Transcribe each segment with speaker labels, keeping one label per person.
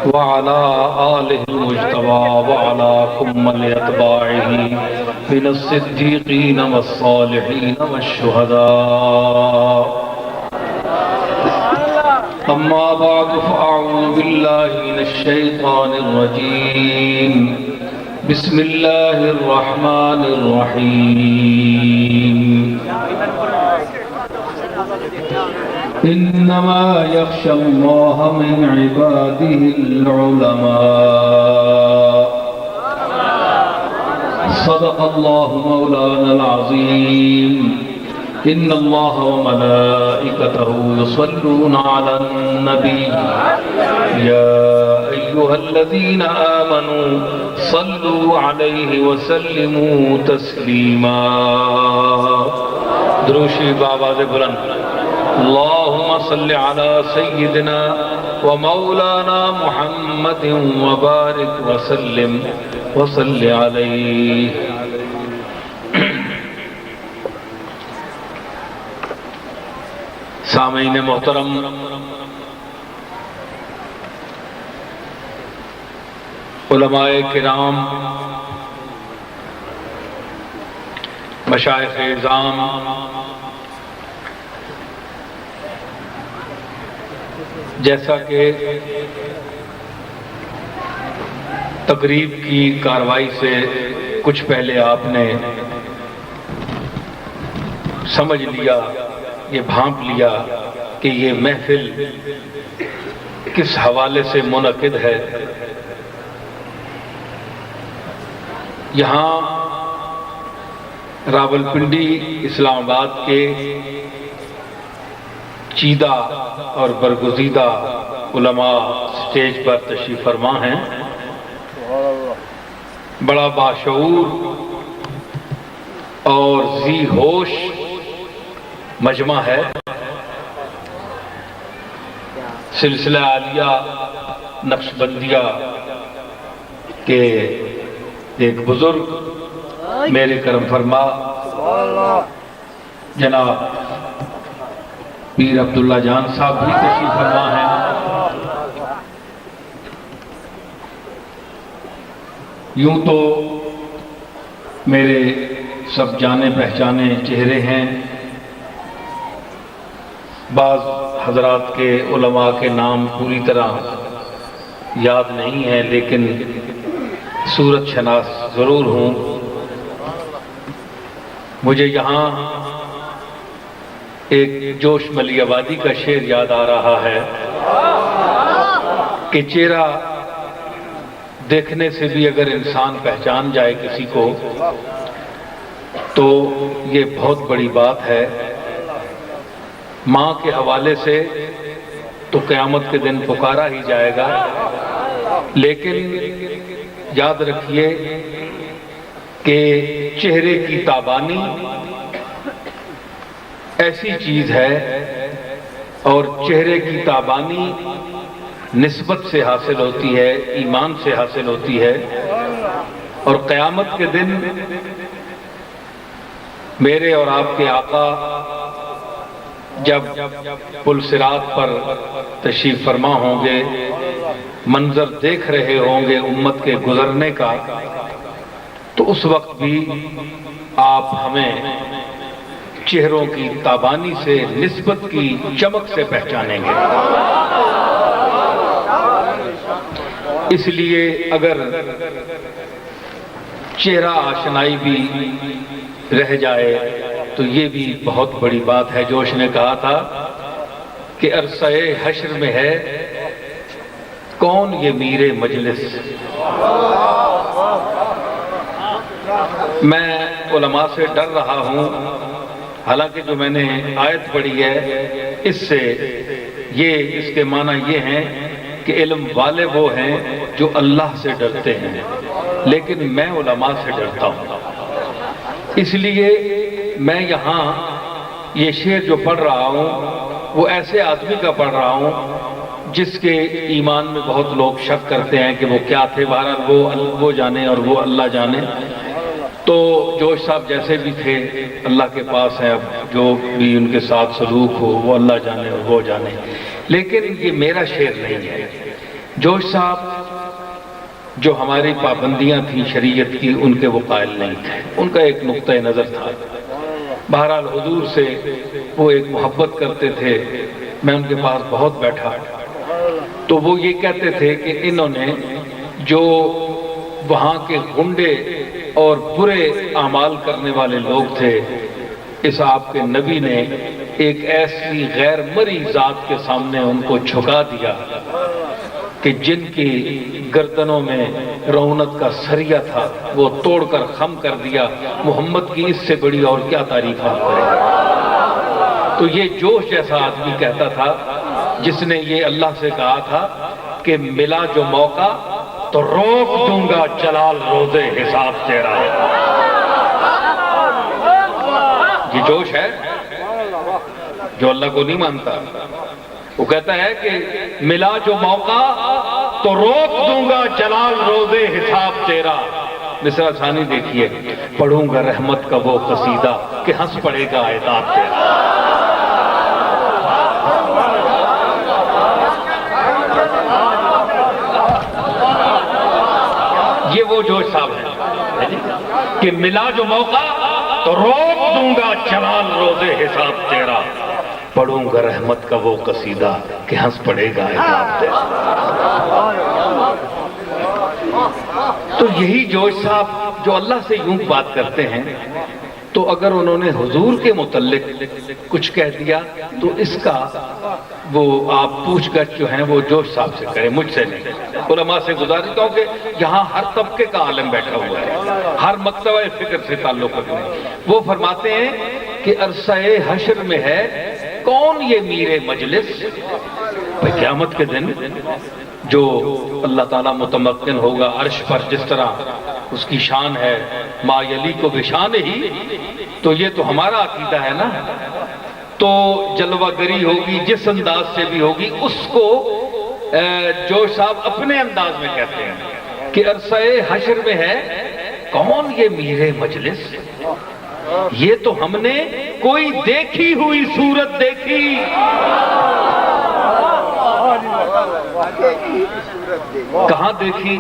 Speaker 1: وعلى آله المجتبى وعلى كمل أتباعه من الصديقين والصالحين والشهداء. أما بعد فأعوذ بالله من الشيطان الرجيم. بسم الله الرحمن الرحيم. إنما يخشى الله من عباده العلماء. صدق الله مولانا العظيم. إن الله وملائكته يصلون على النبي يا أيها الذين آمنوا صلوا عليه وسلموا تسليما. دروشی بآواز بلند. اللهم صل على سيدنا ومولانا محمد وبارك وسلم وصل عليه. سامعین محترم، علماء کرام، مشائخ اعظام، جیسا کہ تقریب کی کارروائی سے کچھ پہلے آپ نے سمجھ لیا، یہ بھانپ لیا کہ یہ محفل کس حوالے سے منعقد ہے. یہاں راولپنڈی اسلام آباد کے چیدہ اور برگزیدہ علماء سٹیج پر تشریف فرما ہیں. بڑا باشعور اور ذی ہوش مجمع ہے. سلسلہ عالیہ نقشبندیہ کے ایک بزرگ میرے کرم فرما جناب پیر عبداللہ جان صاحب بھی تشریف فرما ہیں. یوں تو میرے سب جانے پہچانے چہرے ہیں. بعض حضرات کے علماء کے نام پوری طرح یاد نہیں ہیں، لیکن صورت شناس ضرور ہوں. مجھے یہاں ایک جوش ملی آبادی کا شعر یاد آ رہا ہے کہ چہرہ دیکھنے سے بھی اگر انسان پہچان جائے کسی کو تو یہ بہت بڑی بات ہے. ماں کے حوالے سے تو قیامت کے دن پکارا ہی جائے گا، لیکن یاد رکھیے کہ چہرے کی تابانی ایسی چیز ہے، اور چہرے کی تابانی نسبت سے حاصل ہوتی ہے، ایمان سے حاصل ہوتی ہے. اور قیامت کے دن میرے اور آپ کے آقا جب پل صراط پر تشریف فرما ہوں گے، منظر دیکھ رہے ہوں گے امت کے گزرنے کا، تو اس وقت بھی آپ ہمیں چہروں کی تابانی سے، نسبت کی چمک سے پہچانیں گے. اس لیے اگر چہرہ آشنائی بھی رہ جائے تو یہ بھی بہت بڑی بات ہے. جوش نے کہا تھا کہ عرصہ حشر میں ہے کون یہ میر مجلس. میں علماء سے ڈر رہا ہوں، حالانکہ جو میں نے آیت پڑھی ہے اس سے اس کے معنی یہ ہیں کہ علم والے وہ ہیں جو اللہ سے ڈرتے ہیں، لیکن میں علماء سے ڈرتا ہوں. اس لیے میں یہاں یہ شعر جو پڑھ رہا ہوں وہ ایسے آدمی کا پڑھ رہا ہوں جس کے ایمان میں بہت لوگ شک کرتے ہیں کہ وہ کیا تھے. بہرحال وہ جانے اور وہ اللہ جانے. تو جوش صاحب جیسے بھی تھے اللہ کے پاس ہیں، اب جو بھی ان کے ساتھ سلوک ہو وہ اللہ جانے اور وہ جانے. لیکن یہ میرا شعر نہیں ہے۔ جوش صاحب جو ہماری پابندیاں تھیں شریعت کی ان کے وہ قائل نہیں تھے، ان کا ایک نقطہ نظر تھا۔ بہرحال حضور سے وہ ایک محبت کرتے تھے، میں ان کے پاس بہت بیٹھا تو وہ یہ کہتے تھے کہ انہوں نے جو وہاں کے گنڈے اور برے اعمال کرنے والے لوگ تھے، اس آپ کے نبی نے ایک ایسی غیر مری ذات کے سامنے ان کو جھکا دیا کہ جن کی گردنوں میں رونت کا سریا تھا وہ توڑ کر خم کر دیا۔ محمد کی اس سے بڑی اور کیا تعریف آپ کریں؟ تو یہ جوش جیسا آدمی کہتا تھا جس نے یہ اللہ سے کہا تھا کہ ملا جو موقع تو روک دوں گا جلال روزے حساب تیرا۔ یہ جوش ہے جو اللہ کو نہیں مانتا۔ وہ کہتا ہے کہ ملا جو موقع تو روک دوں گا جلال روزے حساب تیرا۔ مصرع ثانی دیکھیے، پڑھوں گا رحمت کا وہ قصیدہ کہ ہنس پڑے گا عتاب تیرا۔ یہ وہ جوش صاحب ہے کہ ملا جو موقع تو روک دوں گا جلال روزے حساب تیرا، پڑھوں گا رحمت کا وہ قصیدہ کہ ہنس پڑے گا عتاب تیرا۔ تو یہی جوش صاحب جو اللہ سے یوں بات کرتے ہیں، تو اگر انہوں نے حضور کے متعلق کچھ کہہ دیا تو اس کا وہ آپ پوچھ گچھ جو ہیں وہ جوش صاحب سے کریں، مجھ سے نہیں۔ علماء سے گزارتا ہوں کہ یہاں ہر طبقے کا عالم بیٹھا ہوا ہے، ہر مکتبہ فکر سے تعلق رکھنے۔ وہ فرماتے ہیں کہ عرصہ حشر میں ہے کون یہ میر مجلس، قیامت کے دن جو اللہ تعالیٰ متمکن ہوگا عرش پر، جس طرح اس کی شان ہے ما یلی کو بشان ہی، تو یہ تو ہمارا عقیدہ ہے نا۔ تو جلوہ گری ہوگی جس انداز سے بھی ہوگی، اس کو جوش صاحب اپنے انداز میں کہتے ہیں کہ عرصہ حشر میں ہے کون یہ میر مجلس، یہ تو ہم نے کوئی دیکھی ہوئی صورت دیکھی۔ کہاں دیکھی؟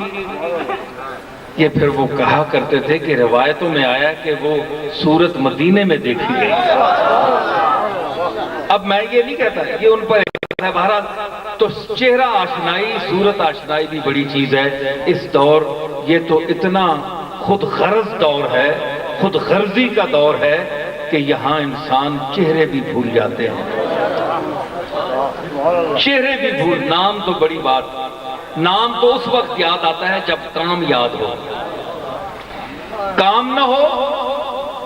Speaker 1: یہ پھر وہ کہا کرتے تھے کہ روایتوں میں آیا کہ وہ صورت مدینے میں دیکھی گئی۔ اب میں یہ نہیں کہتا، یہ ان پر ہے۔ بہرحال تو چہرہ آشنائی، صورت آشنائی بھی بڑی چیز ہے۔ اس دور یہ تو اتنا خود غرض دور ہے، خود غرضی کا دور ہے کہ یہاں انسان چہرے بھی بھول جاتے ہیں، چہرے بھی بھول۔ نام تو بڑی بات، نام تو اس وقت یاد آتا ہے جب کام یاد ہو، کام نہ ہو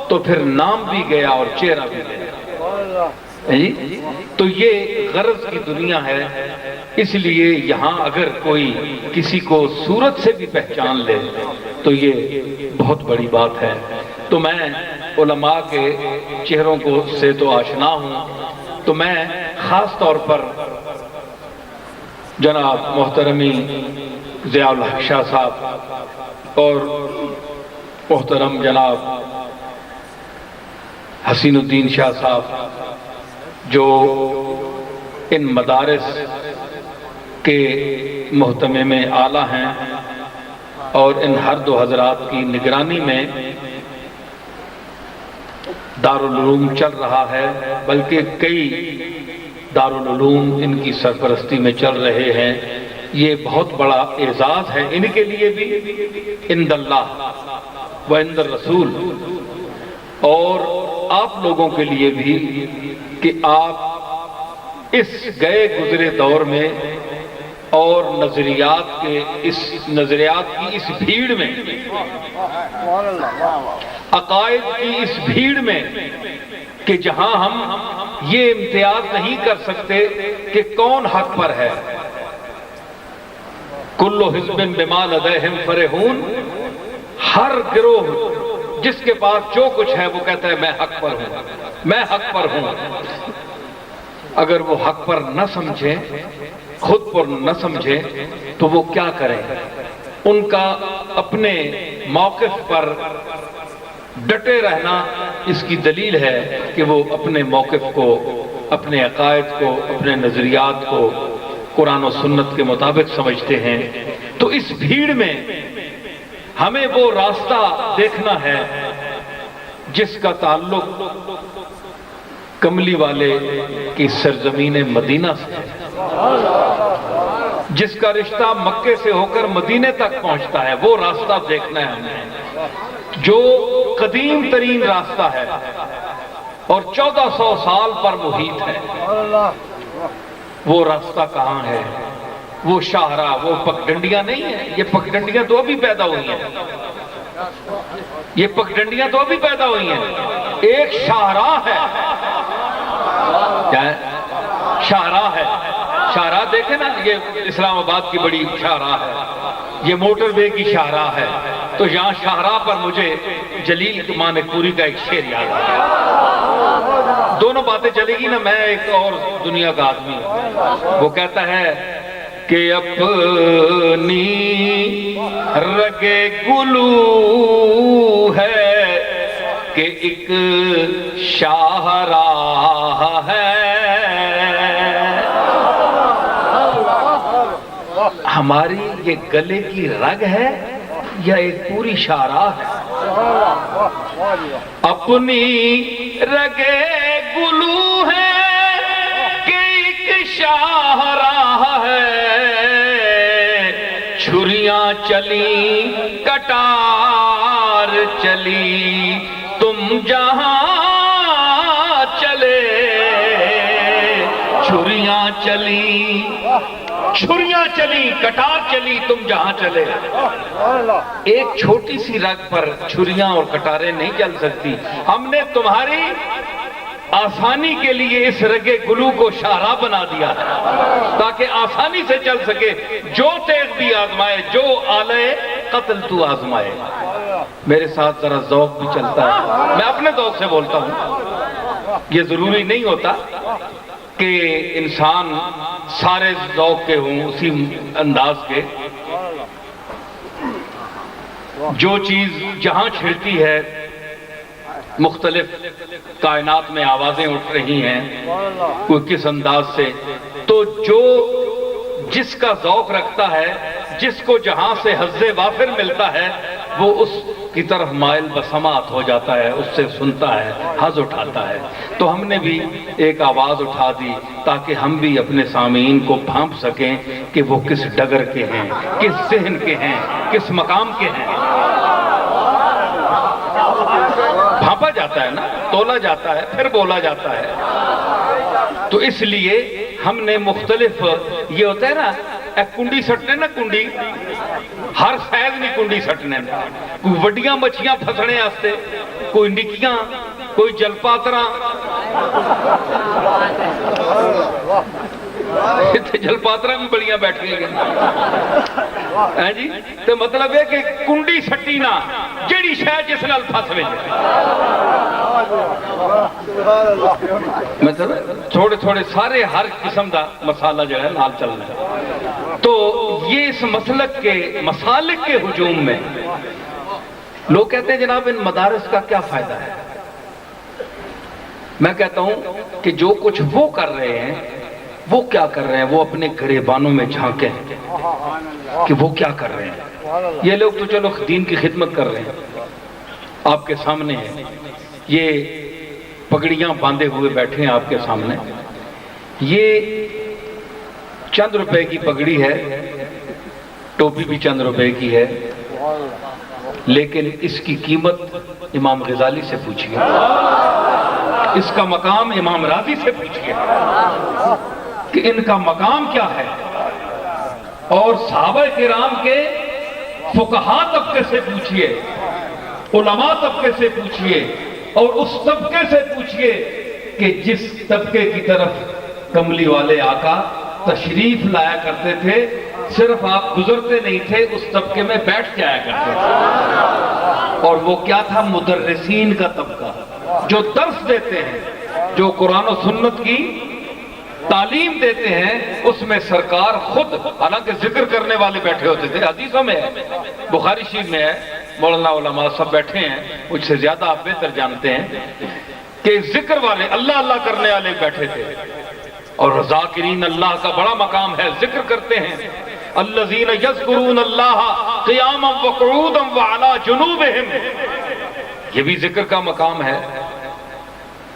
Speaker 1: تو پھر نام بھی گیا اور چہرہ بھی گیا۔ تو یہ غرض کی دنیا ہے، اس لیے یہاں اگر کوئی کسی کو صورت سے بھی پہچان لے تو یہ بہت بڑی بات ہے۔ تو میں علماء کے چہروں کو سے تو آشنا ہوں، تو میں خاص طور پر جناب محترمی ضیاء الحق شاہ صاحب اور محترم جناب حسین الدین شاہ صاحب جو ان مدارس کے محتمم اعلیٰ ہیں اور ان ہر دو حضرات کی نگرانی میں دارالعلوم چل رہا ہے، بلکہ کئی دارالعلوم ان کی سرپرستی میں چل رہے ہیں۔ یہ بہت بڑا اعزاز ہے ان کے لیے بھی، عند اللہ و عند الرسول، اور آپ لوگوں کے لیے بھی کہ آپ اس گئے گزرے دور میں اور نظریات کی اس بھیڑ میں، عقائد کی اس بھیڑ میں کہ جہاں ہم یہ امتیاز نہیں کر سکتے کہ کون حق پر ہے، کل حزب بما لدیہم فرحون، ہر گروہ جس کے پاس جو کچھ ہے وہ کہتا ہے میں حق پر ہوں، میں حق پر ہوں۔ اگر وہ حق پر نہ سمجھے، خود پر نہ سمجھے تو وہ کیا کریں؟ ان کا اپنے موقف پر ڈٹے رہنا اس کی دلیل ہے کہ وہ اپنے موقف کو اپنے عقائد کو، اپنے نظریات کو قرآن و سنت کے مطابق سمجھتے ہیں، تو اس بھیڑ میں ہمیں وہ راستہ دیکھنا ہے جس کا تعلق کملی والے کی سرزمین مدینہ سے ہے، جس کا رشتہ مکے سے ہو کر مدینے تک پہنچتا ہے، وہ راستہ دیکھنا ہے ہمیں، جو قدیم ترین راستہ ہے اور 1400 سال پر محیط ہے۔ وہ راستہ کہاں ہے؟ وہ شاہراہ، وہ پگڈنڈیاں نہیں ہیں، یہ پگڈنڈیاں تو ابھی پیدا ہوئی ہیں، یہ پگڈنڈیاں تو ابھی پیدا ہوئی ہیں۔ ایک شاہراہ ہے، کیا ہے؟ شاہراہ ہے۔ شاہراہ دیکھیں نا، یہ اسلام آباد کی بڑی شاہراہ ہے، یہ موٹر وے کی شاہراہ ہے، تو یہاں شاہراہ پر مجھے جلیل مانک پوری کا ایک شعر یاد آیا۔ دونوں باتیں چلے گی نا، میں ایک اور دنیا کا آدمی ہوں۔ وہ کہتا ہے کہ اپنی رگے گلو ہے کہ ایک شاہراہ ہے، ہماری یہ گلے کی رگ ہے یا ایک پوری شاہراہ ہے؟ اپنی رگے گلو ہے کہ ایک شاہراہ ہے، چھریاں چلی کٹار چلی تم جہاں چلے، چھریاں چلی کٹار چلی تم جہاں چلے۔ ایک چھوٹی سی رگ پر چھریاں اور کٹاریں نہیں چل سکتی، ہم نے تمہاری آسانی کے لیے اس رگے گلو کو شاہراہ بنا دیا ہے تاکہ آسانی سے چل سکے، جو تیغ بھی آزمائے، جو آلے قتل تو آزمائے۔ میرے ساتھ ذرا ذوق بھی چلتا ہے، میں اپنے ذوق سے بولتا ہوں، یہ ضروری نہیں ہوتا کہ انسان سارے ذوق کے ہوں اسی انداز کے۔ جو چیز جہاں چھڑتی ہے، مختلف کائنات میں آوازیں اٹھ رہی ہیں، کوئی کس انداز سے، تو جو جس کا ذوق رکھتا ہے، جس کو جہاں سے حظ وافر ملتا ہے، وہ اس کی طرف مائل بسماعت ہو جاتا ہے، اس سے سنتا ہے، حظ اٹھاتا ہے۔ تو ہم نے بھی ایک آواز اٹھا دی تاکہ ہم بھی اپنے سامعین کو بھانپ سکیں کہ وہ کس ڈگر کے ہیں، کس ذہن کے ہیں، کس مقام کے ہیں۔ بھانپا جاتا ہے نا، تولا جاتا ہے، پھر بولا جاتا ہے۔ تو اس لیے ہم نے مختلف، یہ ہوتا ہے نا کنڈی سٹنے نا، کنڈی ہر سائز نہیں کنڈی سٹنے، کوئی وڈیاں مچھیاں پھسنے آستے، کوئی نکیاں، کوئی جلپاتراں، جلپاتراں بھی بڑیاں بیٹھ گئی ہیں جی۔ تو مطلب ہے کہ کنڈی سٹی نہ جیڑی شاید جس نال پھس وے، مطلب تھوڑے تھوڑے سارے ہر قسم دا مسالہ جو ہے نال چلنا ہے۔ تو یہ اس مسلک کے مسالک کے ہجوم میں لوگ کہتے ہیں جناب ان مدارس کا کیا فائدہ ہے؟ میں کہتا ہوں کہ جو کچھ وہ کر رہے ہیں، وہ کیا کر رہے ہیں، وہ اپنے گریبانوں میں جھانکیں کہ وہ کیا کر رہے ہیں۔ یہ لوگ تو چلو دین کی خدمت کر رہے ہیں، آپ کے سامنے ہیں، یہ پگڑیاں باندھے ہوئے بیٹھے ہیں آپ کے سامنے، یہ چند روپے کی پگڑی ہے، ٹوپی بھی چند روپے کی ہے، لیکن اس کی قیمت امام غزالی سے پوچھئے، اس کا مقام امام راضی سے پوچھئے کہ ان کا مقام کیا ہے، اور صحابہ کرام کے فقہاء طبقے سے پوچھئے، علماء طبقے سے پوچھئے، اور اس طبقے سے پوچھئے کہ جس طبقے کی طرف کملی والے آقا تشریف لایا کرتے تھے، صرف آپ گزرتے نہیں تھے، اس طبقے میں بیٹھ کے آیا کرتے تھے، اور وہ کیا تھا؟ مدرسین کا طبقہ، جو درس دیتے ہیں، جو قرآن و سنت کی تعلیم دیتے ہیں، اس میں سرکار خود، حالانکہ ذکر کرنے والے بیٹھے ہوتے تھے، حدیثوں میں ہے، بخاری شریف میں ہے، مولانا علماء سب بیٹھے ہیں، مجھ سے زیادہ آپ بہتر جانتے ہیں، کہ ذکر والے اللہ اللہ کرنے والے بیٹھے تھے، اور ذاکرین اللہ کا بڑا مقام ہے، ذکر کرتے ہیں، الذین یذکرون اللہ قیاما وقعودا وعلی جنوبہم، یہ بھی ذکر کا مقام ہے۔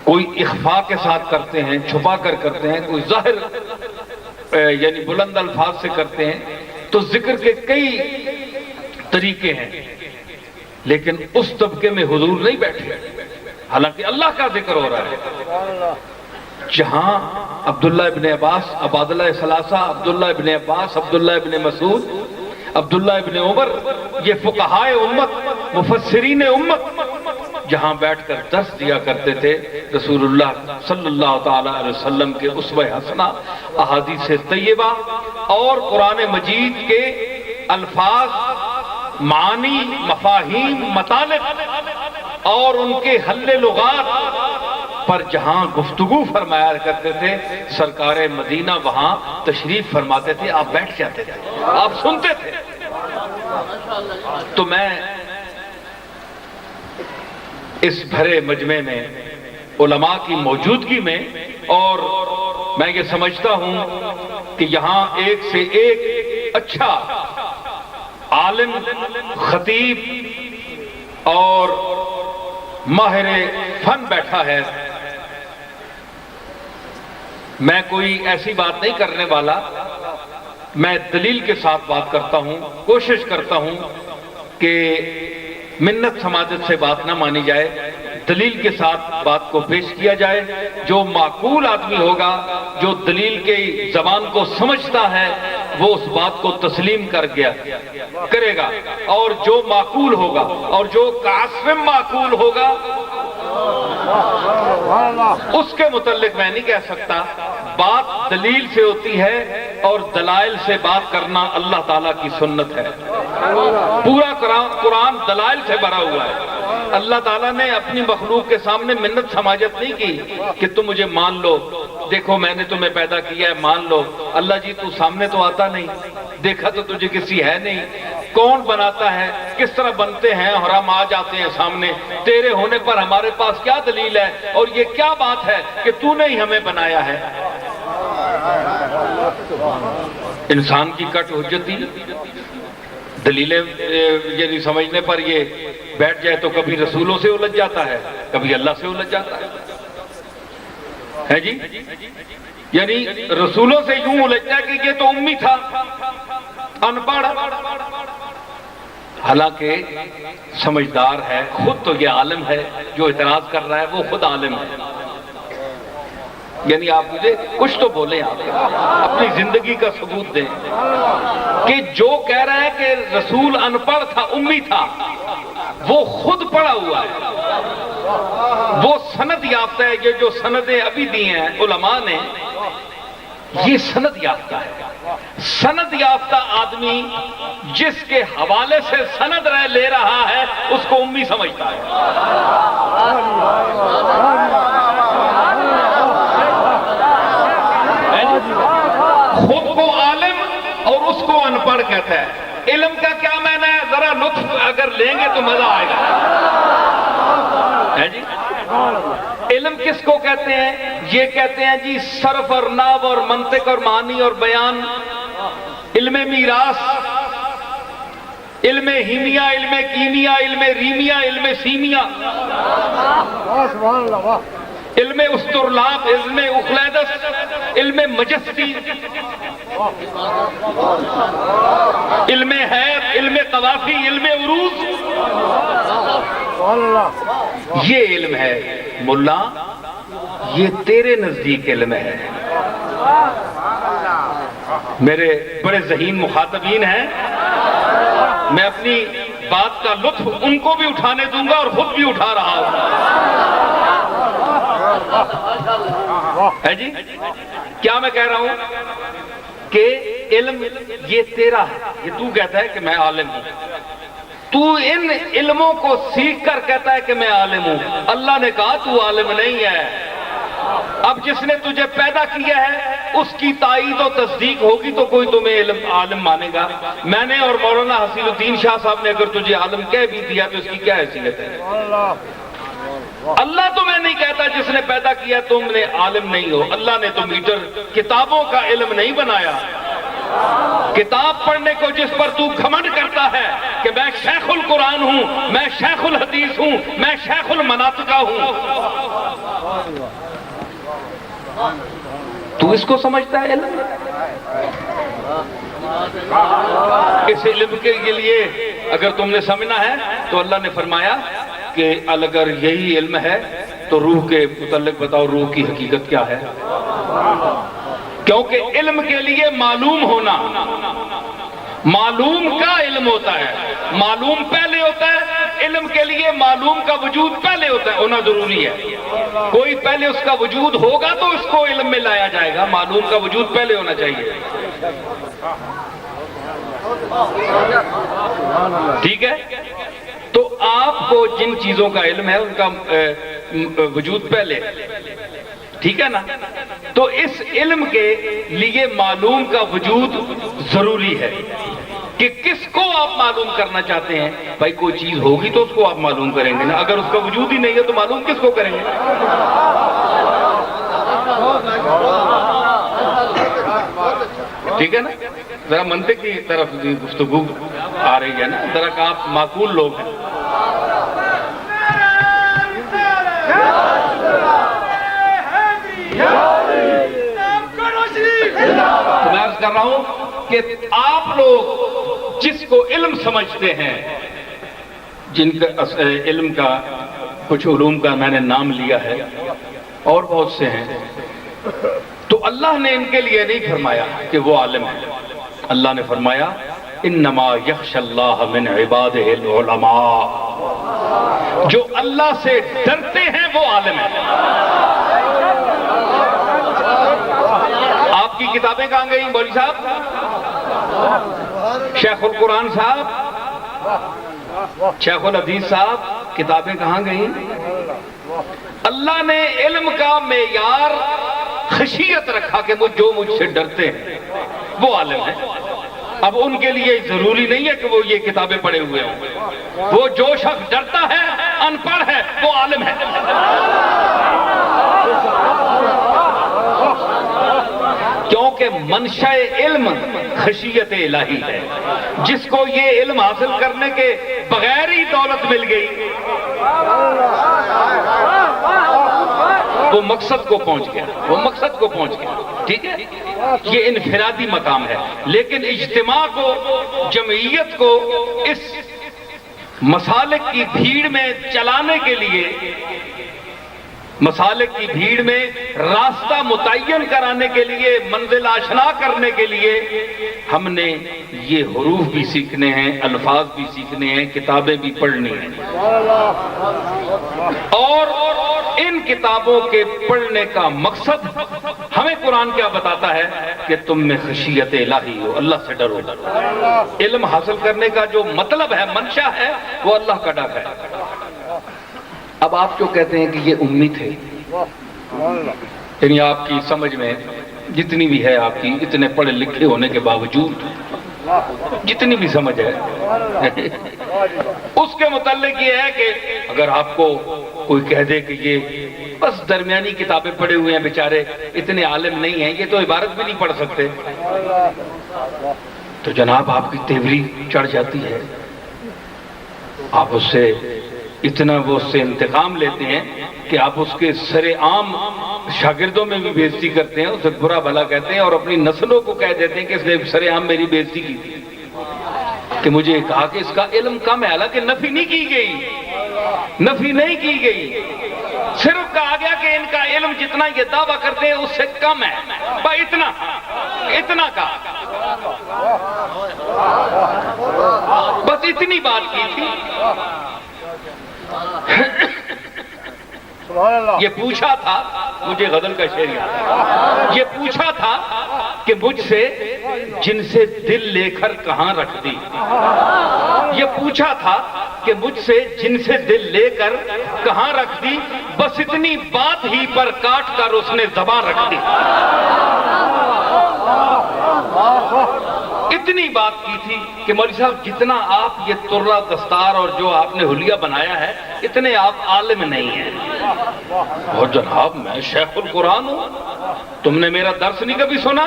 Speaker 1: کوئی اخفاء کے ساتھ کرتے ہیں، چھپا کر کرتے ہیں، کوئی ظاہر یعنی بلند الفاظ سے کرتے ہیں، تو ذکر کے کئی طریقے ہیں، لیکن اس طبقے میں حضور نہیں بیٹھے، حالانکہ اللہ کا ذکر ہو رہا ہے۔ جہاں عبداللہ ابن عباس، عبادلہ ثلاثہ، عبداللہ ابن عباس، عبداللہ ابن مسعود، عبداللہ ابن عمر، یہ فقہائے امت، مفسرین امت جہاں بیٹھ کر درس دیا کرتے تھے، رسول اللہ صلی اللہ تعالی علیہ وسلم کے اسوہ حسنہ، احادیث طیبہ اور قرآن مجید کے الفاظ، معانی، مفاہیم، مطالب اور ان کے حل لغات پر جہاں گفتگو فرمایا کرتے تھے، سرکار مدینہ وہاں تشریف فرماتے تھے، آپ بیٹھ جاتے تھے، آپ سنتے تھے۔ تو میں اس بھرے مجمع میں، علماء کی موجودگی میں، اور میں یہ سمجھتا ہوں کہ یہاں ایک سے ایک اچھا عالم، خطیب اور ماہر فن بیٹھا ہے، میں کوئی ایسی بات نہیں کرنے والا، میں دلیل کے ساتھ بات کرتا ہوں، کوشش کرتا ہوں کہ منت سماجت سے بات نہ مانی جائے، دلیل کے ساتھ بات کو پیش کیا جائے۔ جو معقول آدمی ہوگا، جو دلیل کی زبان کو سمجھتا ہے، وہ اس بات کو تسلیم کرے گا، اور جو معقول ہوگا اور جو قاسم معقول ہوگا اس کے متعلق میں نہیں کہہ سکتا۔ بات دلیل سے ہوتی ہے، اور دلائل سے بات کرنا اللہ تعالیٰ کی سنت ہے۔ پورا قرآن دلائل سے بھرا ہوا ہے۔ اللہ تعالیٰ نے اپنی مخلوق کے سامنے منت سماجت نہیں کی کہ تم مجھے مان لو، دیکھو میں نے تمہیں پیدا کیا ہے، مان لو۔ اللہ جی تو سامنے تو آتا نہیں، دیکھا تو تجھے کسی ہے نہیں، کون بناتا ہے، کس طرح بنتے ہیں، اور ہم آ جاتے ہیں سامنے، تیرے ہونے پر ہمارے پاس کیا دلیل ہے، اور یہ کیا بات ہے کہ تو نے ہی ہمیں بنایا ہے۔ انسان کی کٹ حجتی، دلیلیں یعنی سمجھنے پر یہ بیٹھ جائے تو کبھی رسولوں سے الجھ جاتا ہے، کبھی اللہ سے الجھ جاتا ہے جی، یعنی رسولوں سے یوں الجھتا ہے کہ یہ تو امی تھا، ان پڑھ، حالانکہ سمجھدار ہے، خود تو یہ عالم ہے، جو اعتراض کر رہا ہے وہ خود عالم ہے۔ یعنی آپ مجھے کچھ تو بولیں، آپ اپنی زندگی کا ثبوت دیں کہ جو کہہ رہا ہے کہ رسول ان پڑھ تھا، امی تھا، وہ خود پڑھا ہوا ہے، وہ سند یافتہ ہے۔ یہ جو سندیں ابھی دی ہیں علماء نے، یہ سند یافتہ ہے۔ سند یافتہ آدمی جس کے حوالے سے سند لے رہا ہے، اس کو امی سمجھتا ہے۔ خود کو عالم اور اس کو ان پڑھ کہتا ہے۔ علم کا کیا معنی ہے؟ ذرا لطف اگر لیں گے تو مزہ آئے گا، ہے جی۔ علم کس کو کہتے ہیں؟ یہ کہتے ہیں جی صرف اور نحو اور منطق اور معنی اور بیان، علم میراث، علم ہیمیا، علم کیمیا، علم ریمیا، علم سیمیا، علم استرلاب، علم اخلیدس، علم مجستی، علم حیض، علم قوافی، علم عروض، یہ علم ہے۔ ملا، یہ تیرے نزدیک علم ہے۔ میرے بڑے ذہین مخاطبین ہیں، میں اپنی بات کا لطف ان کو بھی اٹھانے دوں گا اور خود بھی اٹھا رہا ہوں، ہے جی۔ کیا میں کہہ رہا ہوں کہ علم یہ تیرا ہے، یہ تو کہتا ہے کہ میں عالم ہوں، تو ان علموں کو سیکھ کر کہتا ہے کہ میں عالم ہوں۔ اللہ نے کہا تو عالم نہیں ہے۔ اب جس نے تجھے پیدا کیا ہے اس کی تائید و تصدیق ہوگی تو کوئی تمہیں عالم مانے گا۔ میں نے اور مولانا حسین الدین شاہ صاحب نے اگر تجھے عالم کہہ بھی دیا تو اس کی کیا حیثیت ہے؟ اللہ تو میں نہیں کہتا جس نے پیدا کیا تم نے عالم نہیں ہو، اللہ نے تو میٹر کتابوں کا علم نہیں بنایا۔ کتاب پڑھنے کو جس پر تو گھمنڈ کرتا ہے کہ میں شیخ القرآن ہوں، میں شیخ الحدیث ہوں، میں شیخ المناطقہ ہوں، تو اس کو سمجھتا ہے علم؟ اس علم کے لیے اگر تم نے سمجھنا ہے تو اللہ نے فرمایا کہ اگر یہی علم ہے تو روح کے متعلق بتاؤ، روح کی حقیقت کیا ہے؟ کیونکہ علم کے لیے معلوم ہونا، معلوم کا علم ہوتا ہے، معلوم پہلے ہوتا ہے، علم کے لیے معلوم کا وجود پہلے ہوتا ہے، ہونا ضروری ہے۔ کوئی پہلے اس کا وجود ہوگا تو اس کو علم میں لایا جائے گا، معلوم کا وجود پہلے ہونا چاہیے۔ ٹھیک ہے؟ تو آپ کو جن چیزوں کا علم ہے ان کا وجود پہلے، ٹھیک ہے نا؟ تو اس علم کے لیے معلوم کا وجود ضروری ہے کہ کس کو آپ معلوم کرنا چاہتے ہیں۔ بھائی کوئی چیز ہوگی تو اس کو آپ معلوم کریں گے نا، اگر اس کا وجود ہی نہیں ہے تو معلوم کس کو کریں گے؟ ٹھیک ہے نا؟ ذرا منطق کی طرف گفتگو آ رہی ہے نا، ذرا کہ آپ معقول لوگ ہیں۔ تو میں عرض کر رہا ہوں کہ آپ لوگ جس کو علم سمجھتے ہیں، جن کا علم کا کچھ علوم کا میں نے نام لیا ہے اور بہت سے ہیں، تو اللہ نے ان کے لیے نہیں فرمایا کہ وہ عالم ہے، اللہ نے فرمایا انما یخشی اللہ من عبادہ العلماء، جو اللہ سے ڈرتے ہیں وہ عالم ہے۔ آپ کی کتابیں کہاں گئیں مولوی صاحب؟ شیخ القرآن صاحب، شیخ الحدیث صاحب، کتابیں کہاں گئیں؟ اللہ نے علم کا معیار خشیت رکھا کہ جو مجھ سے ڈرتے ہیں وہ عالم ہے۔ اب ان کے لیے ضروری نہیں ہے کہ وہ یہ کتابیں پڑھے ہوئے ہوں، وہ جو شخص ڈرتا ہے، ان پڑھ ہے، وہ عالم ہے۔ کیونکہ منشأ علم خشیت الہی ہے، جس کو یہ علم حاصل کرنے کے بغیر ہی دولت مل گئی وہ مقصد کو پہنچ گیا، وہ مقصد کو پہنچ گیا۔ ٹھیک ہے؟ یہ انفرادی مقام ہے، لیکن اجتماع کو، جمعیت کو اس مسالک کی بھیڑ میں چلانے کے لیے، مسالک کی بھیڑ میں راستہ متعین کرانے کے لیے، منزل آشنا کرنے کے لیے ہم نے یہ حروف بھی سیکھنے ہیں، الفاظ بھی سیکھنے ہیں، کتابیں بھی پڑھنی ہیں، اور ان کتابوں کے پڑھنے کا مقصد ہمیں قرآن کیا بتاتا ہے کہ تم میں خشیت الہی ہو، اللہ سے ڈرو۔ علم حاصل کرنے کا جو مطلب ہے، منشا ہے، وہ اللہ کا ڈر ہے۔ اب آپ جو کہتے ہیں کہ یہ امی تھے، یعنی آپ کی سمجھ میں جتنی بھی ہے، آپ کی اتنے پڑھے لکھے ہونے کے باوجود جتنی بھی سمجھ ہے اس کے متعلق یہ ہے کہ اگر آپ کو کوئی کہہ دے کہ یہ بس درمیانی کتابیں پڑھے ہوئے ہیں بیچارے، اتنے عالم نہیں ہیں، یہ تو عبارت بھی نہیں پڑھ سکتے، تو جناب آپ کی تیوری چڑھ جاتی ہے، آپ اس سے اتنا وہ اس سے انتقام لیتے ہیں کہ آپ اس کے سر عام شاگردوں میں بھی بےزتی کرتے ہیں، اسے برا بھلا کہتے ہیں، اور اپنی نسلوں کو کہہ دیتے ہیں کہ اس نے سر عام میری بےزتی کی تھی، کہ مجھے کہا کہ اس کا علم کم ہے، حالانکہ نفی نہیں کی گئی، نفی نہیں کی گئی، صرف کہا گیا کہ ان کا علم جتنا یہ دعویٰ کرتے ہیں اس سے کم ہے، بس اتنا کہا، بس اتنی بات کی تھی۔ یہ پوچھا تھا، مجھے غزل کا شعر یاد ہے، یہ پوچھا تھا کہ مجھ سے جن سے دل لے کر کہاں رکھ دی، یہ پوچھا تھا کہ مجھ سے جن سے دل لے کر کہاں رکھ دی، بس اتنی بات ہی پر کاٹ کر اس نے زبان رکھ دی، اتنی بات کی تھی کہ مولوی صاحب جتنا آپ یہ ترہ دستار اور جو آپ نے حلیہ بنایا ہے اتنے آپ عالم نہیں ہیں۔ اور جناب میں شیخ القرآن ہوں، تم نے میرا درس نہیں کبھی سنا،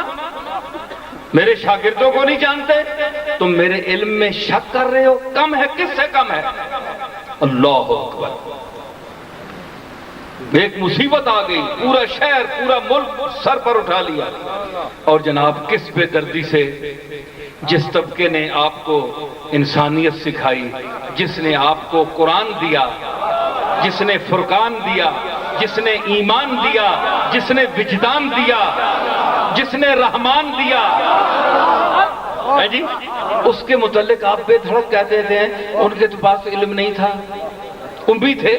Speaker 1: میرے شاگردوں کو نہیں جانتے، تم میرے علم میں شک کر رہے ہو، کم ہے، کس سے کم ہے؟ اللہ اکبر، ایک مصیبت آ گئی، پورا شہر پورا ملک سر پر اٹھا لیا۔ اور جناب کس بے دردی سے، جس طبقے نے آپ کو انسانیت سکھائی، جس نے آپ کو قرآن دیا، جس نے فرقان دیا، جس نے ایمان دیا، جس نے وجدان دیا، جس نے رحمان دیا ہے جی، اس کے متعلق آپ بے دھڑک کہتے تھے ان کے پاس علم نہیں تھا، امی تھے،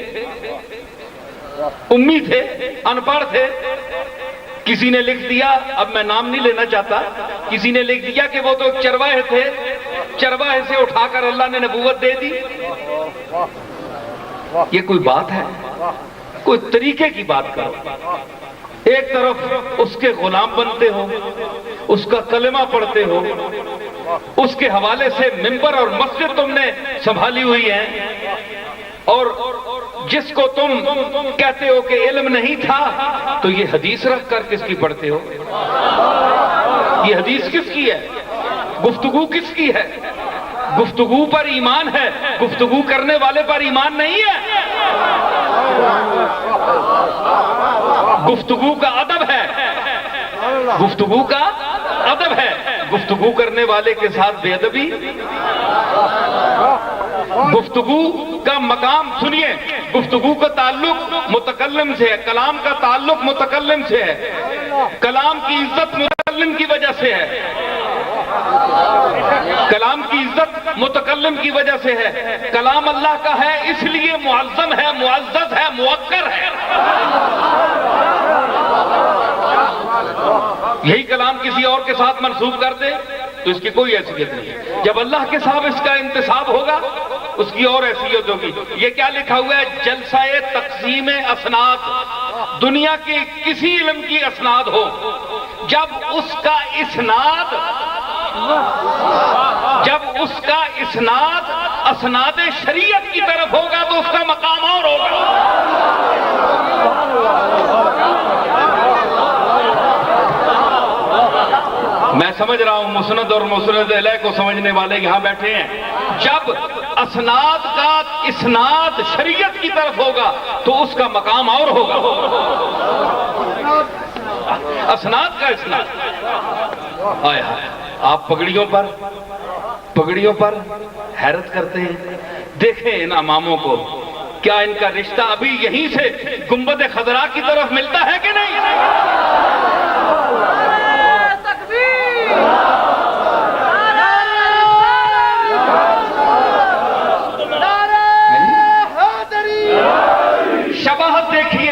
Speaker 1: ان پڑھ تھے۔ کسی نے لکھ دیا، اب میں نام نہیں لینا چاہتا، کسی نے لکھ دیا کہ وہ تو چرواہے تھے، چرواہے سے اٹھا کر اللہ نے نبوت دے دی۔ یہ کوئی بات ہے؟ کوئی طریقے کی بات کرو۔ ایک طرف اس کے غلام بنتے ہو، اس کا کلمہ پڑھتے ہو، اس کے حوالے سے منبر اور مسجد تم نے سنبھالی ہوئی ہے، اور جس کو تم کہتے ہو کہ علم نہیں تھا، تو یہ حدیث رکھ کر کس کی پڑھتے ہو؟ یہ حدیث کس کی ہے؟ گفتگو کس کی ہے؟ گفتگو پر ایمان ہے، گفتگو کرنے والے پر ایمان نہیں ہے۔ گفتگو کا ادب ہے، گفتگو کا ادب ہے، گفتگو کرنے والے کے ساتھ بے ادبی۔ گفتگو کا مقام سنیے، گفتگو کا تعلق متکلم سے ہے، کلام کا تعلق متکلم سے ہے، کلام کی عزت متکلم کی وجہ سے ہے، کلام کی عزت متکلم کی وجہ سے ہے۔ کلام اللہ کا ہے اس لیے معظم ہے، معزز ہے، موقر ہے۔ یہی کلام کسی اور کے ساتھ منسوب کر دے تو اس کی کوئی حیثیت نہیں ہے۔ جب اللہ کے ساتھ اس کا انتساب ہوگا اس کی اور حیثیت ہوگی۔ یہ کیا لکھا ہوا ہے؟ جلسہ تقسیم اسناد۔ دنیا کی کسی علم کی اسناد ہو، جب اس کا اسناد اسناد شریعت کی طرف ہوگا تو اس کا مقام اور ہوگا۔ میں سمجھ رہا ہوں مسند اور مسند علیہ کو سمجھنے والے یہاں بیٹھے ہیں۔ جب اسناد کا اسناد شریعت کی طرف ہوگا تو اس کا مقام اور ہوگا۔ اسناد کا اسناد آیا۔ آپ پگڑیوں پر حیرت کرتے ہیں۔ دیکھیں ان اماموں کو، کیا ان کا رشتہ ابھی یہیں سے گنبد خضرا کی طرف ملتا ہے کہ نہیں؟ شباہت دیکھیے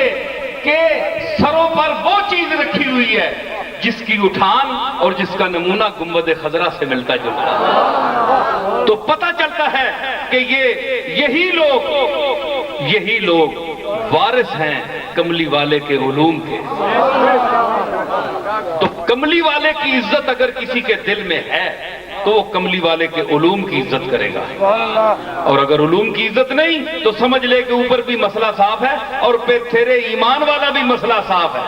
Speaker 1: کہ سروں پر وہ چیز رکھی ہوئی ہے جس کی اٹھان اور جس کا نمونہ گنبد خضرا سے ملتا جلتا ہے، تو پتہ چلتا ہے کہ یہی لوگ وارث ہیں کملی والے کے علوم کے۔ تو کملی والے کی عزت اگر کسی کے دل میں ہے تو وہ کملی والے کے علوم کی عزت کرے گا، اور اگر علوم کی عزت نہیں تو سمجھ لے کہ اوپر بھی مسئلہ صاف ہے اور پھر تیرے ایمان والا بھی مسئلہ صاف ہے۔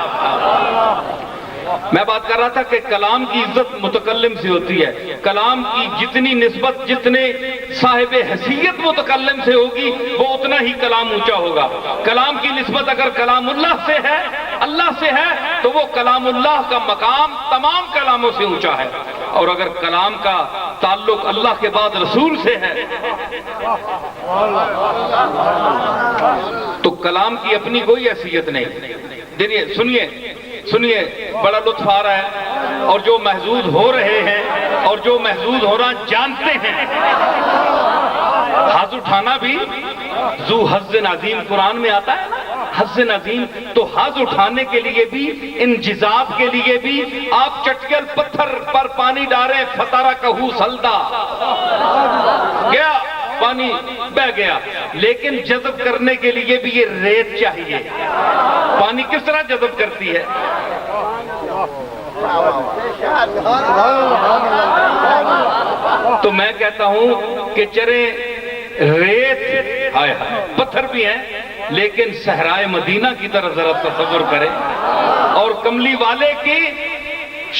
Speaker 1: میں بات کر رہا تھا کہ کلام کی عزت متکلم سے ہوتی ہے۔ کلام کی جتنی نسبت جتنے صاحب حیثیت متکلم سے ہوگی وہ اتنا ہی کلام اونچا ہوگا۔ کلام کی نسبت اگر کلام اللہ سے ہے تو وہ کلام اللہ کا مقام تمام کلاموں سے اونچا ہے، اور اگر کلام کا تعلق اللہ کے بعد رسول سے ہے تو کلام کی اپنی کوئی حیثیت نہیں۔ سنیے بڑا لطف آ رہا ہے، اور جو محظوظ ہو رہے ہیں اور جو محظوظ ہو رہا جانتے ہیں۔ ہاتھ اٹھانا بھی ذو حظ عظیم قرآن میں آتا ہے، حظ عظیم، تو ہاتھ اٹھانے کے لیے بھی، انجذاب کے لیے بھی آپ چٹکل پتھر پر پانی ڈالیں، فتارہ کہو سلدا گیا، پانی بہ گیا، لیکن جذب کرنے کے لیے بھی یہ ریت چاہیے۔ پانی کس طرح جذب کرتی ہے؟ تو میں کہتا ہوں کہ چرے ریت ہائے ہائے پتھر بھی ہیں لیکن صحرائے مدینہ کی طرح ذرا تصور کریں اور کملی والے کی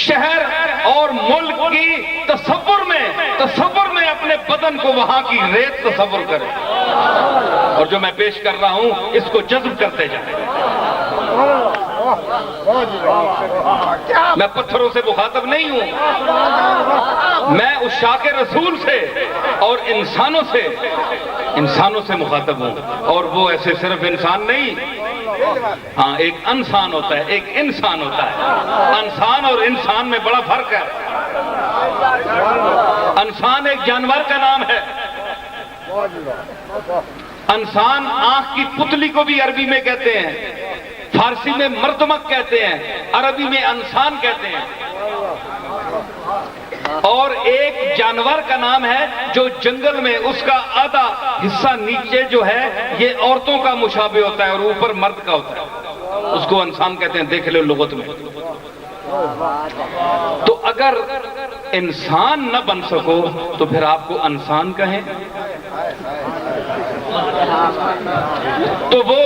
Speaker 1: شہر اور ملک کی تصور میں اپنے بدن کو وہاں کی ریت تصور کریں اور جو میں پیش کر رہا ہوں اس کو جذب کرتے جائیں. میں پتھروں سے مخاطب نہیں ہوں, میں عشاق رسول سے اور انسانوں سے مخاطب ہوں. اور وہ ایسے صرف انسان نہیں, ہاں ایک انسان ہوتا ہے, ایک انسان ہوتا ہے. انسان اور انسان میں بڑا فرق ہے. انسان ایک جانور کا نام ہے. انسان آنکھ کی پتلی کو بھی عربی میں کہتے ہیں, فارسی میں مردمک کہتے ہیں, عربی میں انسان کہتے ہیں. اور ایک جانور کا نام ہے جو جنگل میں اس کا آدھا حصہ نیچے جو ہے یہ عورتوں کا مشابہ ہوتا ہے اور اوپر مرد کا ہوتا ہے, اس کو انسان کہتے ہیں. دیکھ لو لغت میں. تو اگر انسان نہ بن سکو تو پھر آپ کو انسان کہیں. تو وہ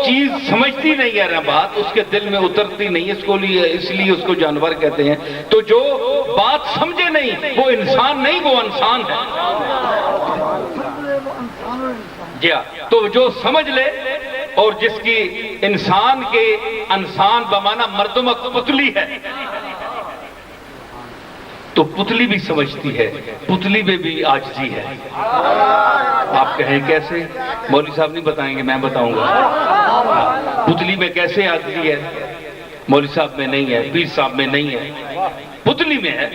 Speaker 1: چیز سمجھتی نہیں ہے نا, بات اس کے دل میں اترتی نہیں, اس لیے اس کو جانور کہتے ہیں. تو جو بات سمجھے نہیں وہ انسان نہیں, وہ انسان ہے. جی ہاں, تو جو سمجھ لے اور جس کی انسان کے انسان بمانا مردمک پتلی ہے تو پتلی بھی سمجھتی ہے, پتلی میں بھی عاجزی ہے. آپ کہیں کیسے؟ مولوی صاحب نہیں بتائیں گے, میں بتاؤں گا. پتلی میں کیسے عاجزی ہے؟ مولوی صاحب میں نہیں ہے, پیر صاحب میں نہیں ہے, پتلی میں ہے.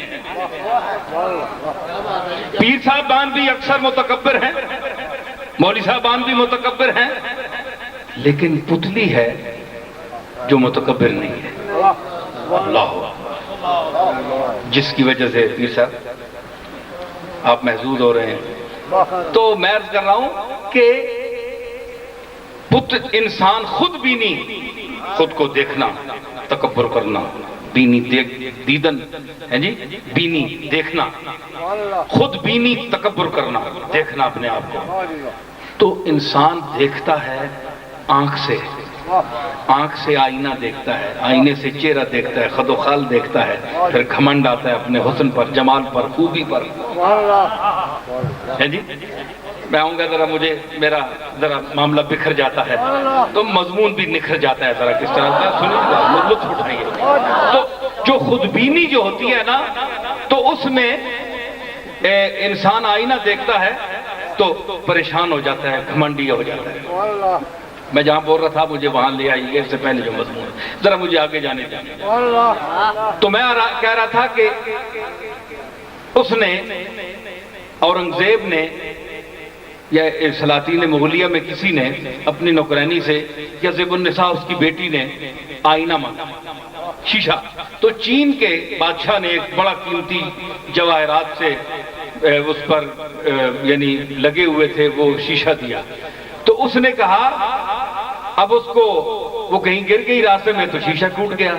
Speaker 1: پیر صاحبان بھی اکثر متکبر ہیں, مولوی صاحبان بھی متکبر ہیں, لیکن پتلی ہے جو متکبر نہیں ہے. اللہ جس کی وجہ سے پیر صاحب آپ محظوظ ہو رہے ہیں. تو میں عرض کر رہا ہوں کہ انسان خود بینی, خود کو دیکھنا, تکبر کرنا, بینی دیدن ہے جی, بینی دیکھنا, خود بینی تکبر کرنا, دیکھنا اپنے آپ کو. تو انسان دیکھتا ہے آنکھ سے آئینہ دیکھتا ہے, آئینے سے چہرہ دیکھتا ہے, خد و خال دیکھتا ہے, پھر گھمنڈ آتا ہے اپنے حسن پر, جمال پر, خوبی پر. ہے جی, میں آؤں گا ذرا, مجھے میرا ذرا معاملہ بکھر جاتا ہے تو مضمون بھی نکھر جاتا ہے. ذرا کس طرح سے سنیے گا, لطف اٹھائیے. تو جو خودبینی جو ہوتی ہے نا, تو اس میں انسان آئینہ دیکھتا ہے تو پریشان ہو جاتا ہے, گھمنڈی ہو جاتا ہے. میں جہاں بول رہا تھا مجھے وہاں لے آئیے, اس سے پہلے جو مضمون ذرا مجھے آگے جانے دیں. تو میں کہہ رہا تھا کہ اس نے, اورنگزیب نے یا سلاطین مغلیہ میں کسی نے اپنی نوکرانی سے, یا زیب النساء اس کی بیٹی نے آئینہ مانگا, شیشہ. تو چین کے بادشاہ نے ایک بڑا قیمتی جواہرات سے اس پر یعنی لگے ہوئے تھے وہ شیشہ دیا. تو اس نے کہا اب اس کو, وہ کہیں گر گئی راستے میں تو شیشہ ٹوٹ گیا.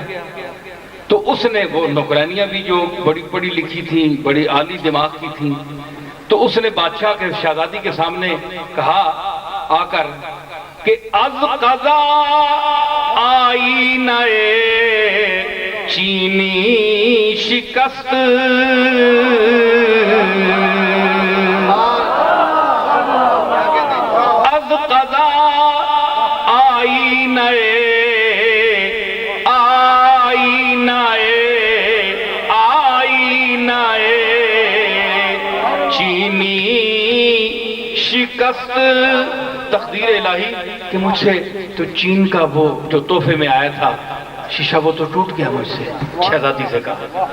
Speaker 1: تو اس نے, وہ نوکرانیاں بھی جو بڑی پڑھی لکھی تھیں, بڑی عالی دماغ کی تھیں, تو اس نے بادشاہ کے شہزادی کے سامنے کہا آ کر کہ از قضا آئینہ چینی شکست, از قضا آئینہ شکست, تقدیر الہی کہ مجھ سے تو چین کا وہ جو تحفے میں آیا تھا شیشہ وہ تو ٹوٹ گیا مجھ سے, شہزادی سے کہا.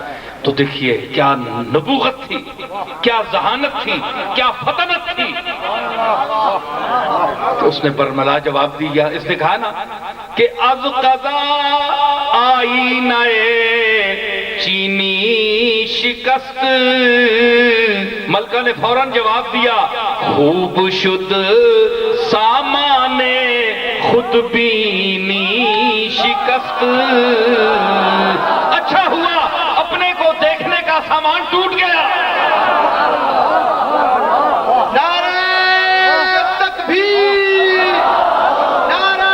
Speaker 1: تو دیکھیے کیا نبوغت تھی, کیا ذہانت تھی, کیا فطنت تھی. تو اس نے برملا جواب دیا, اس نے کہا نا کہ از قضا آئینہ چینی شکست. ملکہ نے فوراً جواب دیا خوب شد سامان خود بینی شکست. اچھا ہوا سامان ٹوٹ گیا.
Speaker 2: نعرہ تکبیر، نعرہ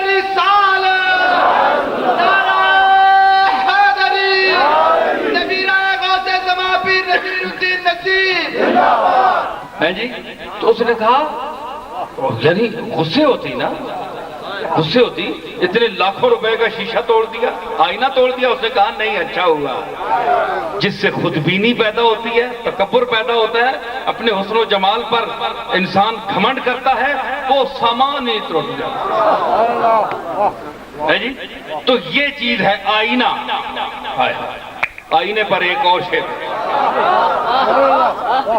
Speaker 2: رسالت، نعرہ حیدری، نبیرہ غوث زمان پیر نصیر الدین نصیر.
Speaker 1: ہے جی. تو اس نے کہا یعنی غصے ہوتی نا، غصے ہوتی، اتنے لاکھوں روپے کا شیشہ توڑ دیا، آئینہ توڑ دیا. اس نے کہا نہیں، اچھا ہوا. جس سے خود بینی پیدا ہوتی ہے، تکبر پیدا ہوتا ہے، اپنے حسن و جمال پر انسان گھمنڈ کرتا ہے، وہ سامان ہی ٹوٹ جاتا ہے جی. تو یہ چیز ہے آئینہ. آئینے پر ایک اور شعر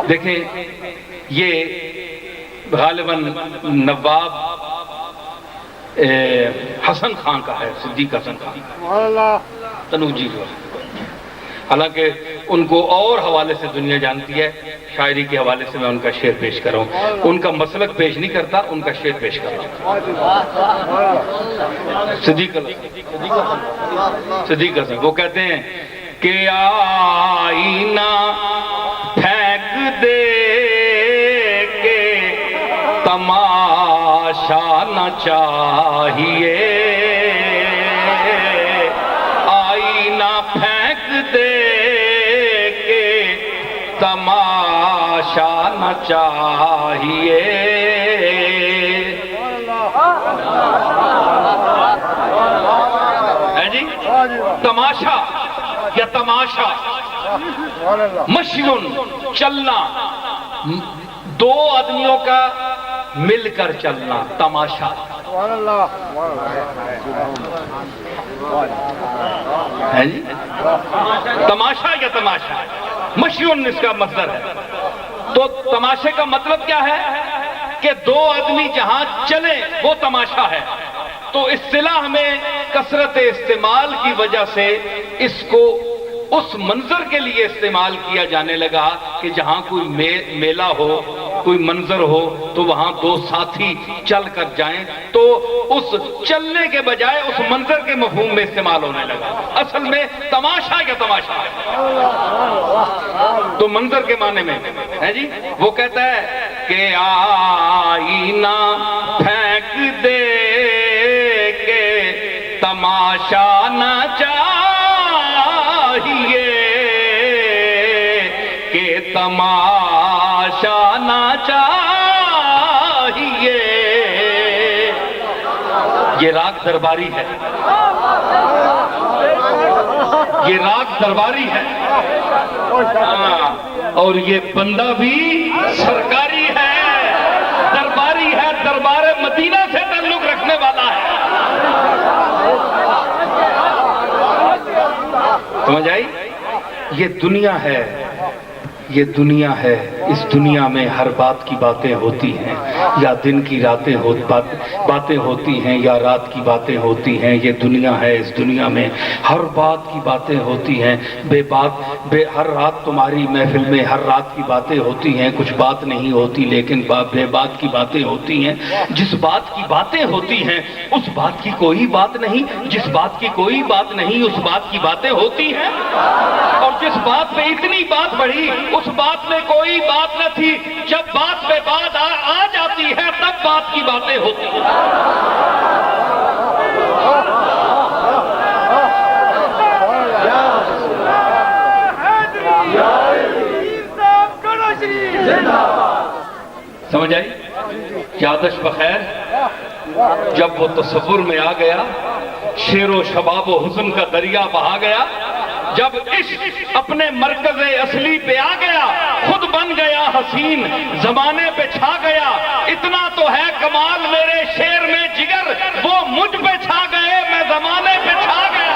Speaker 1: دیکھیں، یہ غالباً نواب حسن خان کا ہے، صدیق حسن خان تنوجی جو ہے. حالانکہ ان کو اور حوالے سے دنیا جانتی ہے، شاعری کے حوالے سے میں ان کا شعر پیش کر رہا ہوں. ان کا مسلک پیش نہیں کرتا، ان کا شعر پیش کر رہا ہوں. صدیق حسن وہ کہتے ہیں کہ آئینہ پھینک دے کے تماشا نہ چاہیے، آئینہ پھینک دے کے تماشا نہ چاہیے. ہے جی. تماشا یا تماشا، مشیون چلنا، دو آدمیوں کا مل کر چلنا تماشا ہے جی. تماشا یا تماشا، مشیون اس کا مصدر ہے. تو تماشے کا مطلب کیا ہے کہ دو آدمی جہاں چلے وہ تماشا ہے. تو اصطلاح میں کثرت استعمال کی وجہ سے اس کو اس منظر کے لیے استعمال کیا جانے لگا کہ جہاں کوئی میلہ ہو، کوئی منظر ہو، تو وہاں دو ساتھی چل کر جائیں، تو اس چلنے کے بجائے اس منظر کے مفہوم میں استعمال ہونے لگا. اصل میں تماشا یا تماشا تو منظر کے معنی میں ہے جی. وہ کہتا ہے کہ آئینہ پھینک دے کے تماشا نہ چاہیے، کہ تماشا نہ چاہیے. یہ راگ درباری ہے، یہ راگ درباری ہے. اور یہ بندہ بھی سرکاری ہے، درباری ہے، دربار مدینہ سے تعلق رکھنے والا ہے. سمجھ آئی؟ یہ دنیا ہے، یہ دنیا ہے. اس دنیا میں ہر بات کی باتیں ہوتی ہیں، یا دن کی باتیں ہوتی ہیں، یا رات کی باتیں ہوتی ہیں. یہ دنیا ہے، اس دنیا میں ہر بات کی باتیں ہوتی ہیں. ہر رات تمہاری محفل میں ہر رات کی باتیں ہوتی ہیں. کچھ بات نہیں ہوتی لیکن بے بات کی باتیں ہوتی ہیں. جس بات کی باتیں ہوتی ہیں اس بات کی کوئی بات نہیں، جس بات کی کوئی بات نہیں اس بات کی باتیں ہوتی ہیں. اور جس بات پہ اتنی بات بڑھی اس بات میں کوئی بات نہ تھی. جب بات پہ بات آ جاتی ہے تب بات کی باتیں ہوتی ہیں. سمجھ آئی؟ یادش بخیر. جب وہ تصور میں آ گیا، شیر و شباب و حسن کا دریا بہا گیا، جب عشق اپنے مرکز اصلی پہ آ گیا، خود بن گیا حسین، زمانے پہ چھا گیا. اتنا تو ہے کمال میرے شعر میں جگر، وہ مجھ پہ چھا گئے میں زمانے پہ چھا گیا.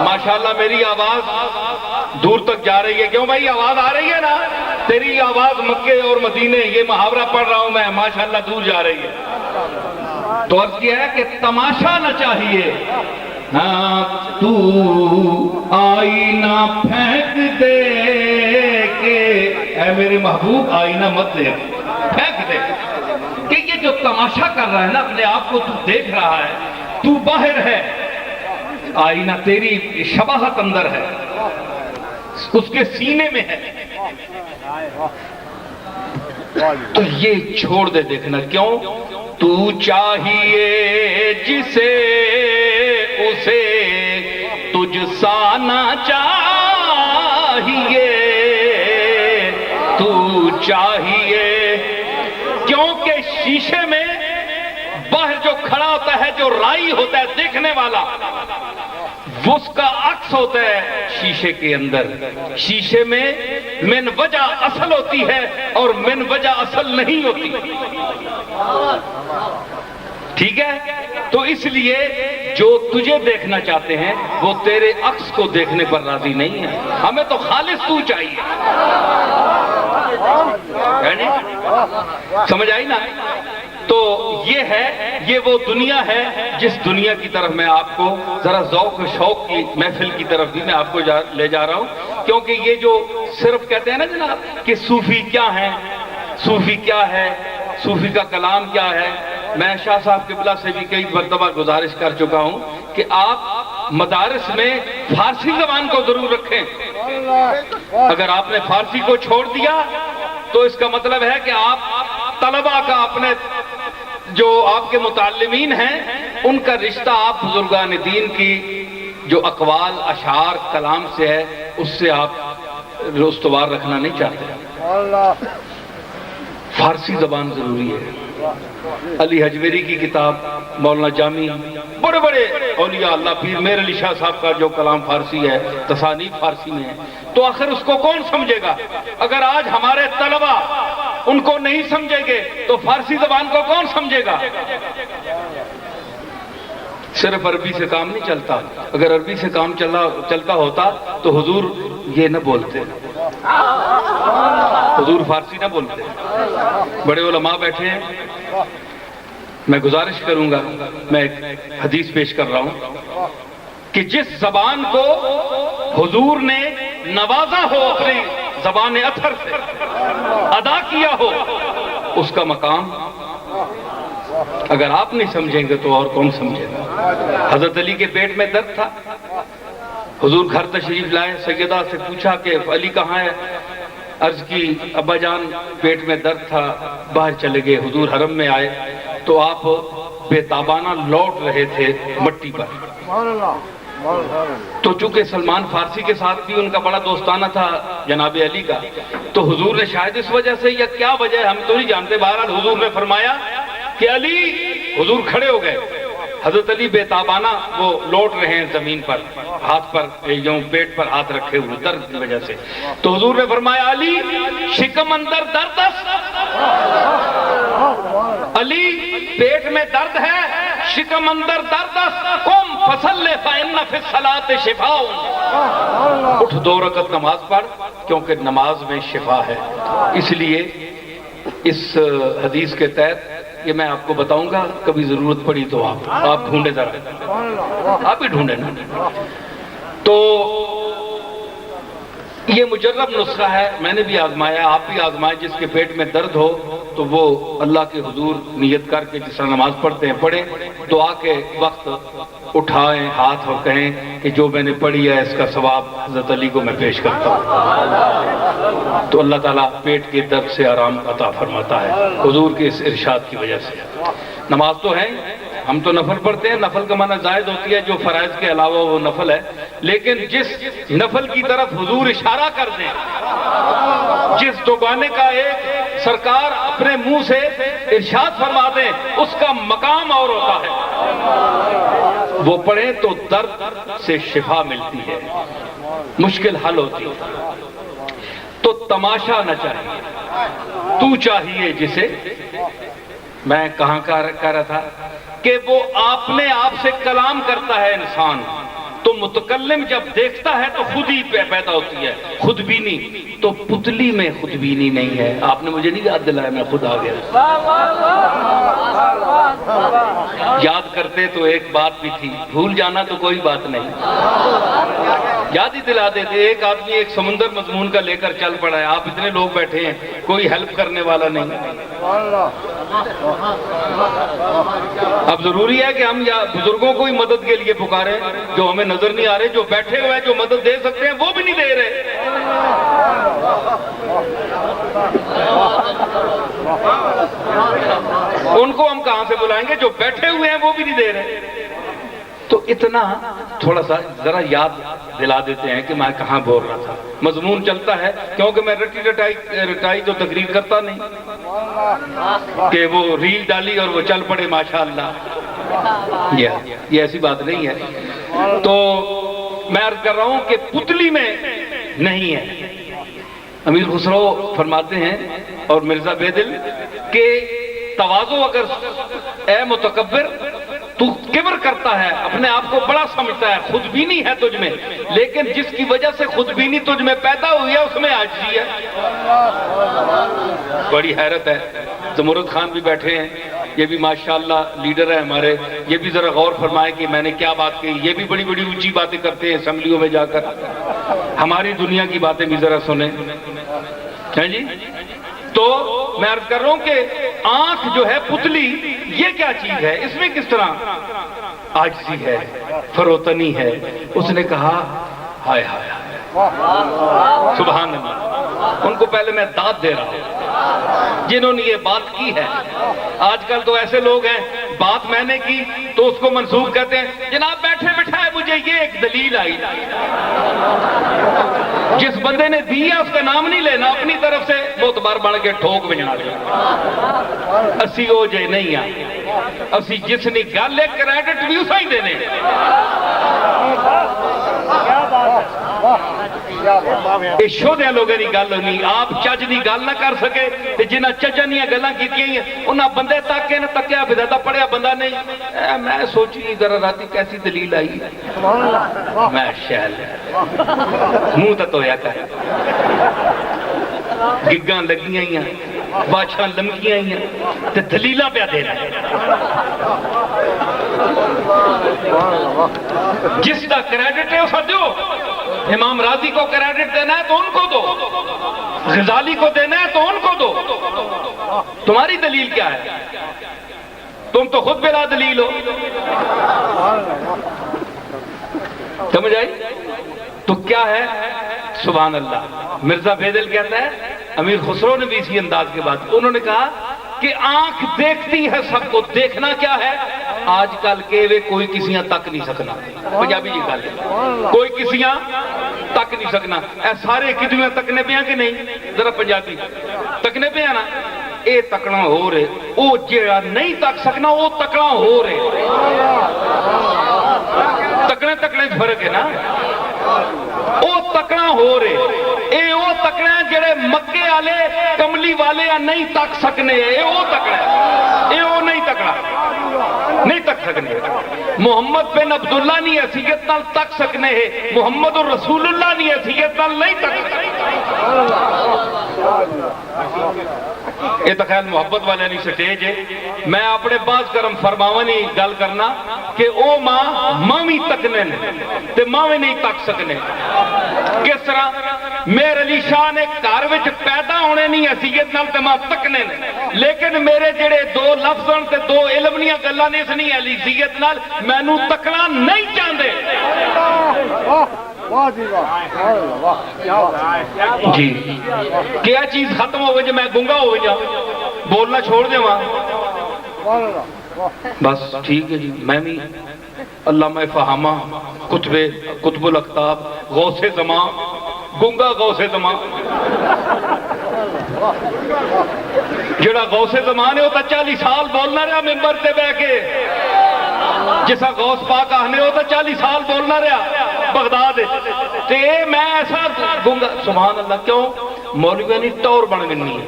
Speaker 1: ماشاءاللہ میری آواز دور تک جا رہی ہے. کیوں بھائی آواز آ رہی ہے نا؟ تیری آواز مکے اور مدینے، یہ محاورہ پڑھ رہا ہوں میں، ماشاءاللہ دور جا رہی ہے. تو عرض کیا ہے کہ تماشا نہ چاہیے، ہاں تو آئینہ پھینک دے کہ اے میرے محبوب آئینہ مت دے، پھینک دے کہ یہ جو تماشا کر رہا ہے نا اپنے آپ کو، تو دیکھ رہا ہے، تو باہر ہے، آئینہ تیری شباہت اندر ہے، اس کے سینے میں ہے، تو یہ چھوڑ دے دیکھنا۔ کیوں؟ تو چاہیے جسے اسے تجھ سا نہ چاہیے، تو چاہیے، کیونکہ شیشے میں باہر جو کھڑا ہوتا ہے، جو رائی ہوتا ہے دیکھنے والا، وہ اس کا عکس ہوتا ہے شیشے کے اندر۔ شیشے میں من وجہ اصل ہوتی ہے اور من وجہ اصل نہیں ہوتی، ٹھیک ہے؟ تو اس لیے جو تجھے دیکھنا چاہتے ہیں وہ تیرے عکس کو دیکھنے پر راضی نہیں ہے، ہمیں تو خالص تو چاہیے، سمجھ آئی نا؟ تو یہ ہے، یہ وہ دنیا ہے جس دنیا کی طرف میں آپ کو ذرا ذوق و شوق کی محفل کی طرف بھی میں آپ کو لے جا رہا ہوں، کیونکہ یہ جو صرف کہتے ہیں نا جناب کہ صوفی کیا ہے، صوفی کیا ہے، صوفی کا کلام کیا ہے، میں شاہ صاحب قبلہ سے بھی کئی مرتبہ گزارش کر چکا ہوں کہ آپ مدارس میں فارسی زبان کو ضرور رکھیں۔ اگر آپ نے فارسی کو چھوڑ دیا تو اس کا مطلب ہے کہ آپ طلبہ کا، اپنے جو آپ کے متعلمین ہیں ان کا رشتہ آپ بزرگان دین کی جو اقوال، اشعار، کلام سے ہے اس سے آپ استوار رکھنا نہیں چاہتے۔ فارسی زبان ضروری ہے۔ علی حجویری کی کتاب، مولانا جامی، بڑے بڑے اولیاء اللہ، پیر میر علی شاہ صاحب کا جو کلام فارسی ہے، تصانیف فارسی میں ہے، تو آخر اس کو کون سمجھے گا؟ اگر آج ہمارے طلبہ ان کو نہیں سمجھیں گے تو فارسی زبان کو کون سمجھے گا؟ صرف عربی سے کام نہیں چلتا، اگر عربی سے کام چلتا ہوتا تو حضور یہ نہ بولتے، حضور فارسی نہ بولتے۔ بڑے علماء بیٹھے ہیں، میں گزارش کروں گا، میں ایک حدیث پیش کر رہا ہوں کہ جس زبان کو حضور نے نوازا ہو، اپنی زبان اطہر سے ادا کیا ہو، اس کا مقام اگر آپ نہیں سمجھیں گے تو اور کون سمجھے گا؟ حضرت علی کے پیٹ میں درد تھا، حضور گھر تشریف لائے، سیدہ سے پوچھا کہ علی کہاں ہے؟ عرض کی ابا جان پیٹ میں درد تھا، باہر چلے گئے۔ حضور حرم میں آئے تو آپ بے تابانہ لوٹ رہے تھے مٹی پر، تو چونکہ سلمان فارسی کے ساتھ بھی ان کا بڑا دوستانہ تھا جناب علی کا، تو حضور نے شاید اس وجہ سے یا کیا وجہ ہے ہم تو نہیں جانتے، بہرحال حضور نے فرمایا کہ علی، حضور کھڑے ہو گئے، حضرت علی بے تابانہ وہ لوٹ رہے ہیں زمین پر، ہاتھ پر یوں پیٹ پر ہاتھ رکھے ہوئے درد کی وجہ سے، تو حضور نے فرمایا علی شکم اندر درد، علی پیٹ میں درد ہے، شکم اندر درد، قم فصلی فإن فی الصلاۃ شفاء، اٹھ 2 رکعت نماز پڑھ کیونکہ نماز میں شفا ہے۔ اس لیے اس حدیث کے تحت یہ میں آپ کو بتاؤں گا، کبھی ضرورت پڑی تو آپ ڈھونڈے ذرا، آپ ہی ڈھونڈے نا۔ تو یہ مجرب نسخہ ہے، میں نے بھی آزمایا، آپ بھی آزمائیں، جس کے پیٹ میں درد ہو تو وہ اللہ کے حضور نیت کر کے جس طرح نماز پڑھتے ہیں پڑھیں، دعا کے وقت اٹھائیں ہاتھ اور کہیں کہ جو میں نے پڑھی ہے اس کا ثواب حضرت علی کو میں پیش کرتا ہوں، تو اللہ تعالیٰ پیٹ کے درد سے آرام عطا فرماتا ہے حضور کے اس ارشاد کی وجہ سے۔ نماز تو ہے، ہم تو نفل پڑھتے ہیں، نفل کا معنی زائد ہوتی ہے، جو فرائض کے علاوہ وہ نفل ہے، لیکن جس نفل کی طرف حضور اشارہ کر دیں، جس دوگانے کا ایک سرکار اپنے منہ سے ارشاد فرما دیں، اس کا مقام اور ہوتا ہے، وہ پڑھیں تو درد سے شفا ملتی ہے، مشکل حل ہوتی ہے۔ تو تماشا نہ چاہیے، تو چاہیے جسے، میں کہاں کہہ رہا تھا کہ وہ اپنے آپ سے کلام کرتا ہے انسان، تو متکلم جب دیکھتا ہے تو خود ہی پیدا ہوتی ہے خود بینی، تو پتلی میں خود بینی نہیں ہے۔ آپ نے مجھے نہیں یاد دلایا، میں خود آ گیا۔ یاد کرتے تو ایک بات بھی تھی، بھول جانا تو کوئی بات نہیں، یاد ہی دلا دیتے۔ ایک آدمی ایک سمندر مضمون کا لے کر چل پڑا ہے، آپ اتنے لوگ بیٹھے ہیں، کوئی ہیلپ کرنے والا نہیں۔ اب ضروری ہے کہ ہم یا بزرگوں کو ہی مدد کے لیے پکاریں جو ہمیں نظر نہیں آ رہے، جو بیٹھے ہوئے ہیں جو مدد دے سکتے ہیں وہ بھی نہیں دے رہے۔ ان کو ہم کہاں سے بلائیں گے؟ جو بیٹھے ہوئے ہیں وہ بھی نہیں دے رہے۔ تو اتنا تھوڑا سا ذرا یاد دلا دیتے ہیں کہ میں کہاں بول رہا تھا۔ مضمون چلتا ہے کیونکہ میں رٹائی تو تقریر کرتا نہیں کہ وہ ریل ڈالی اور وہ چل پڑے ماشاءاللہ، یہ ایسی بات نہیں ہے۔ تو میں عرض کر رہا ہوں کہ پتلی میں نہیں ہے۔ امیر خسرو فرماتے ہیں اور مرزا بیدل کہ تواضع اگر اے متکبر، تو کبر کرتا ہے، اپنے آپ کو بڑا سمجھتا ہے، خود بینی ہے تجھ میں، لیکن جس کی وجہ سے خود بینی تجھ میں پیدا ہوئی ہے اس میں عاجزی ہے۔ بڑی حیرت ہے۔ زمرد خان بھی بیٹھے ہیں، یہ بھی ماشاءاللہ لیڈر ہے ہمارے، یہ بھی ذرا غور فرمائے کہ میں نے کیا بات کہی۔ یہ بھی بڑی بڑی اونچی باتیں کرتے ہیں اسمبلیوں میں جا کر، ہماری دنیا کی باتیں بھی ذرا سنیں، ہیں جی۔ تو میں عرض کر رہا ہوں کہ آنکھ جو ہے پتلی، یہ کیا چیز ہے؟ اس میں کس طرح عاجزی ہے، فروتنی ہے۔ اس نے کہا ہائے ہائے سبحان اللہ۔ ان کو پہلے میں داد دے رہا ہوں جنہوں نے یہ بات کی ہے۔ آج کل تو ایسے لوگ ہیں، بات میں نے کی تو اس کو منسوخ کرتے ہیں، جناب بیٹھے بٹھائے مجھے یہ ایک دلیل آئی۔ جس بندے نے دی ہے اس کا نام نہیں لینا، اپنی طرف سے بہت بار بڑھ کے ٹھوک بجنا دیا۔ اسی او جے نہیں آئی، اسی جس نے گل ہے کریڈٹ بھی اسا ہی دینے۔ یہ شودیاں لوگوں کی گل ہونی، آپ چج کی گل نہ کر سکے تے جنہ چجاں دیاں گلاں کیتیاں ہیں انہاں بندے تک کے نہ تکیا بدا پڑھیا بندہ نہیں۔ میں سوچی ذرا راتی کیسی دلیل آئی، میں شہل منہ تو دھویا کر، گگاں لگیاں ہیں، بادشاہ لمکیاں ہیں تے دلیلاں پہ دے رہے۔ جس کا کریڈٹ ہے اسے دو۔ امام راضی کو کریڈٹ دینا ہے تو ان کو دو، غزالی کو دینا ہے تو ان کو دو۔ تمہاری دلیل کیا ہے؟ تم تو خود بلا دلیل ہو۔ سمجھ آئی؟ تو کیا ہے؟ سبحان اللہ۔ مرزا بیدل کہتا ہے، امیر خسرو نے بھی اسی انداز کے بات، انہوں نے کہا کہ آنکھ دیکھتی ہے سب کو، دیکھنا کیا ہے؟ آج کل کے وے کوئی کسیاں تک نہیں سکنا، پنجابی جی گل ہے، کوئی کسیاں تک نہیں سکنا۔ اے سارے کدویاں تکنے پہ ہیں کہ نہیں؟ ذرا پنجابی تکنے پہ ہیں نا؟ اے تکنا ہو رہے، او جیڑا نہیں تک سکنا وہ تکنا ہو رہے۔ تکنے فرق ہے نا، او تکنا ہو رہے، اے او تکنا جڑے مکے والے کملی والے نہیں تک سکنے، اے او تکنا، اے او نہیں تکنا، نہیں تک سکنے۔ محمد بن عبداللہ نہیں حیثیت نال تک سکنے ہے، محمد الرسول اللہ نہیں حیثیت نال نہیں تک سکنے۔ یہ تو خیال محبت والے نہیں سٹیج ہے۔ میں اپنے باز کرم فرماونی گل کرنا کہ او ماں بھی تکنے تے ماں بھی نہیں تک سکنے۔ کس طرح؟ میرے علی شاہ نے گھر وچ پیدا ہونے نہیں حیثیت نال تے ماں تکنے، لیکن میرے جڑے دو لفظ تے دو علم دیاں گلاں نے اس نہیں حیثیت نال مینوں تکنا نہیں چاہندے۔ جی کیا چیز ختم ہو گئی جو میں گنگا ہو گیا، بولنا چھوڑ دے وہاں؟ بس ٹھیک ہے جی۔ میں بھی علامہ فہامہ، قطب الاقطاب، غوث زمان، گنگا غوث زمان، جڑا غوث زمان ہے وہ تو 40 سال بولنا رہا ممبر سے بہ کے، جسا غوث پاک آہنے ہو تو 40 سال بولنا رہا بغداد تے میں ایسا گنگا۔ سبحان اللہ۔ کیوں؟ مولویاں نہیں ٹور بن گنی ہے،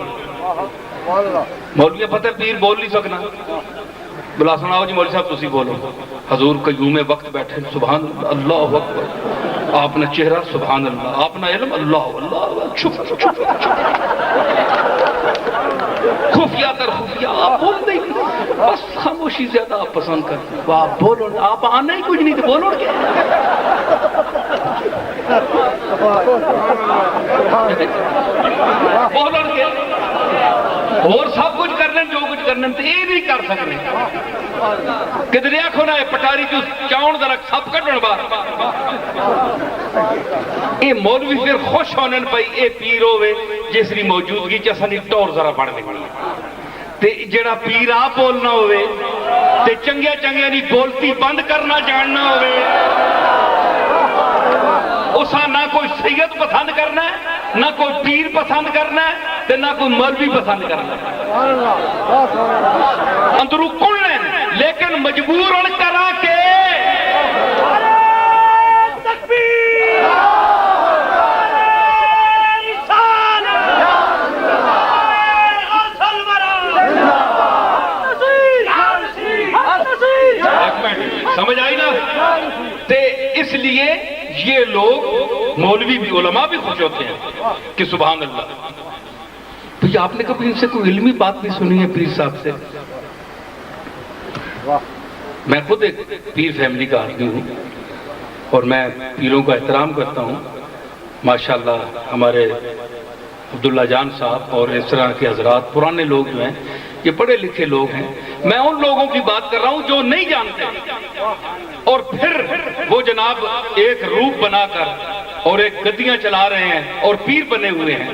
Speaker 1: مولویاں پتہ پیر بول نہیں سکنا، بلا سناؤ جی مولوی صاحب تسی بولو، حضور قیوم وقت بیٹھے، سبحان اللہ، اللہ اکبر، اپنا چہرہ سبحان اللہ، اپنا علم اللہ اللہ، چھپ چھپ چھپ خفیہ در خفیہ آپ بول دیں، بس خاموشی زیادہ آپ پسند کرتے ہیں. واہ بولو، آپ آنا ہی کچھ نہیں تو بولو کیا. بولو کیا اور سب کچھ کرنے جو کچھ کرنے تو یہ نہیں کر سکتے. کدھر آخو نا پٹاری تو چاؤن درخت سب کٹن بار یہ مولوی پھر خوش ہونے پائی اے پیر ہوئے جس کی موجودگی چسانی ٹور ذرا بڑھ دیں تے جڑا پیر آپ بولنا ہوئے تے چنگیا چنگیا نہیں بولتی بند کرنا جاننا ہوئے. اسا نہ کوئی سید پسند کرنا ہے، نہ کوئی پیر پسند کرنا ہے تے نہ کوئی مولوی پسند کرنا ہے. اندرو کل ہے لیکن مجبور ان کرا کے سمجھ آئی نا. تے اس لیے یہ لوگ مولوی بھی علماء بھی خوش ہوتے ہیں کہ سبحان اللہ. بھئی آپ نے کبھی ان سے کوئی علمی بات بھی سنی ہے پیر صاحب سے؟ میں خود ایک پیر فیملی کا آدمی ہوں اور میں پیروں کا احترام کرتا ہوں. ماشاءاللہ ہمارے عبداللہ جان صاحب اور اس طرح کے حضرات پرانے لوگ جو ہیں یہ پڑھے لکھے لوگ ہیں. میں ان لوگوں کی بات کر رہا ہوں جو نہیں جانتے اور پھر وہ جناب ایک روپ بنا کر اور ایک گدیاں چلا رہے ہیں اور پیر بنے ہوئے ہیں.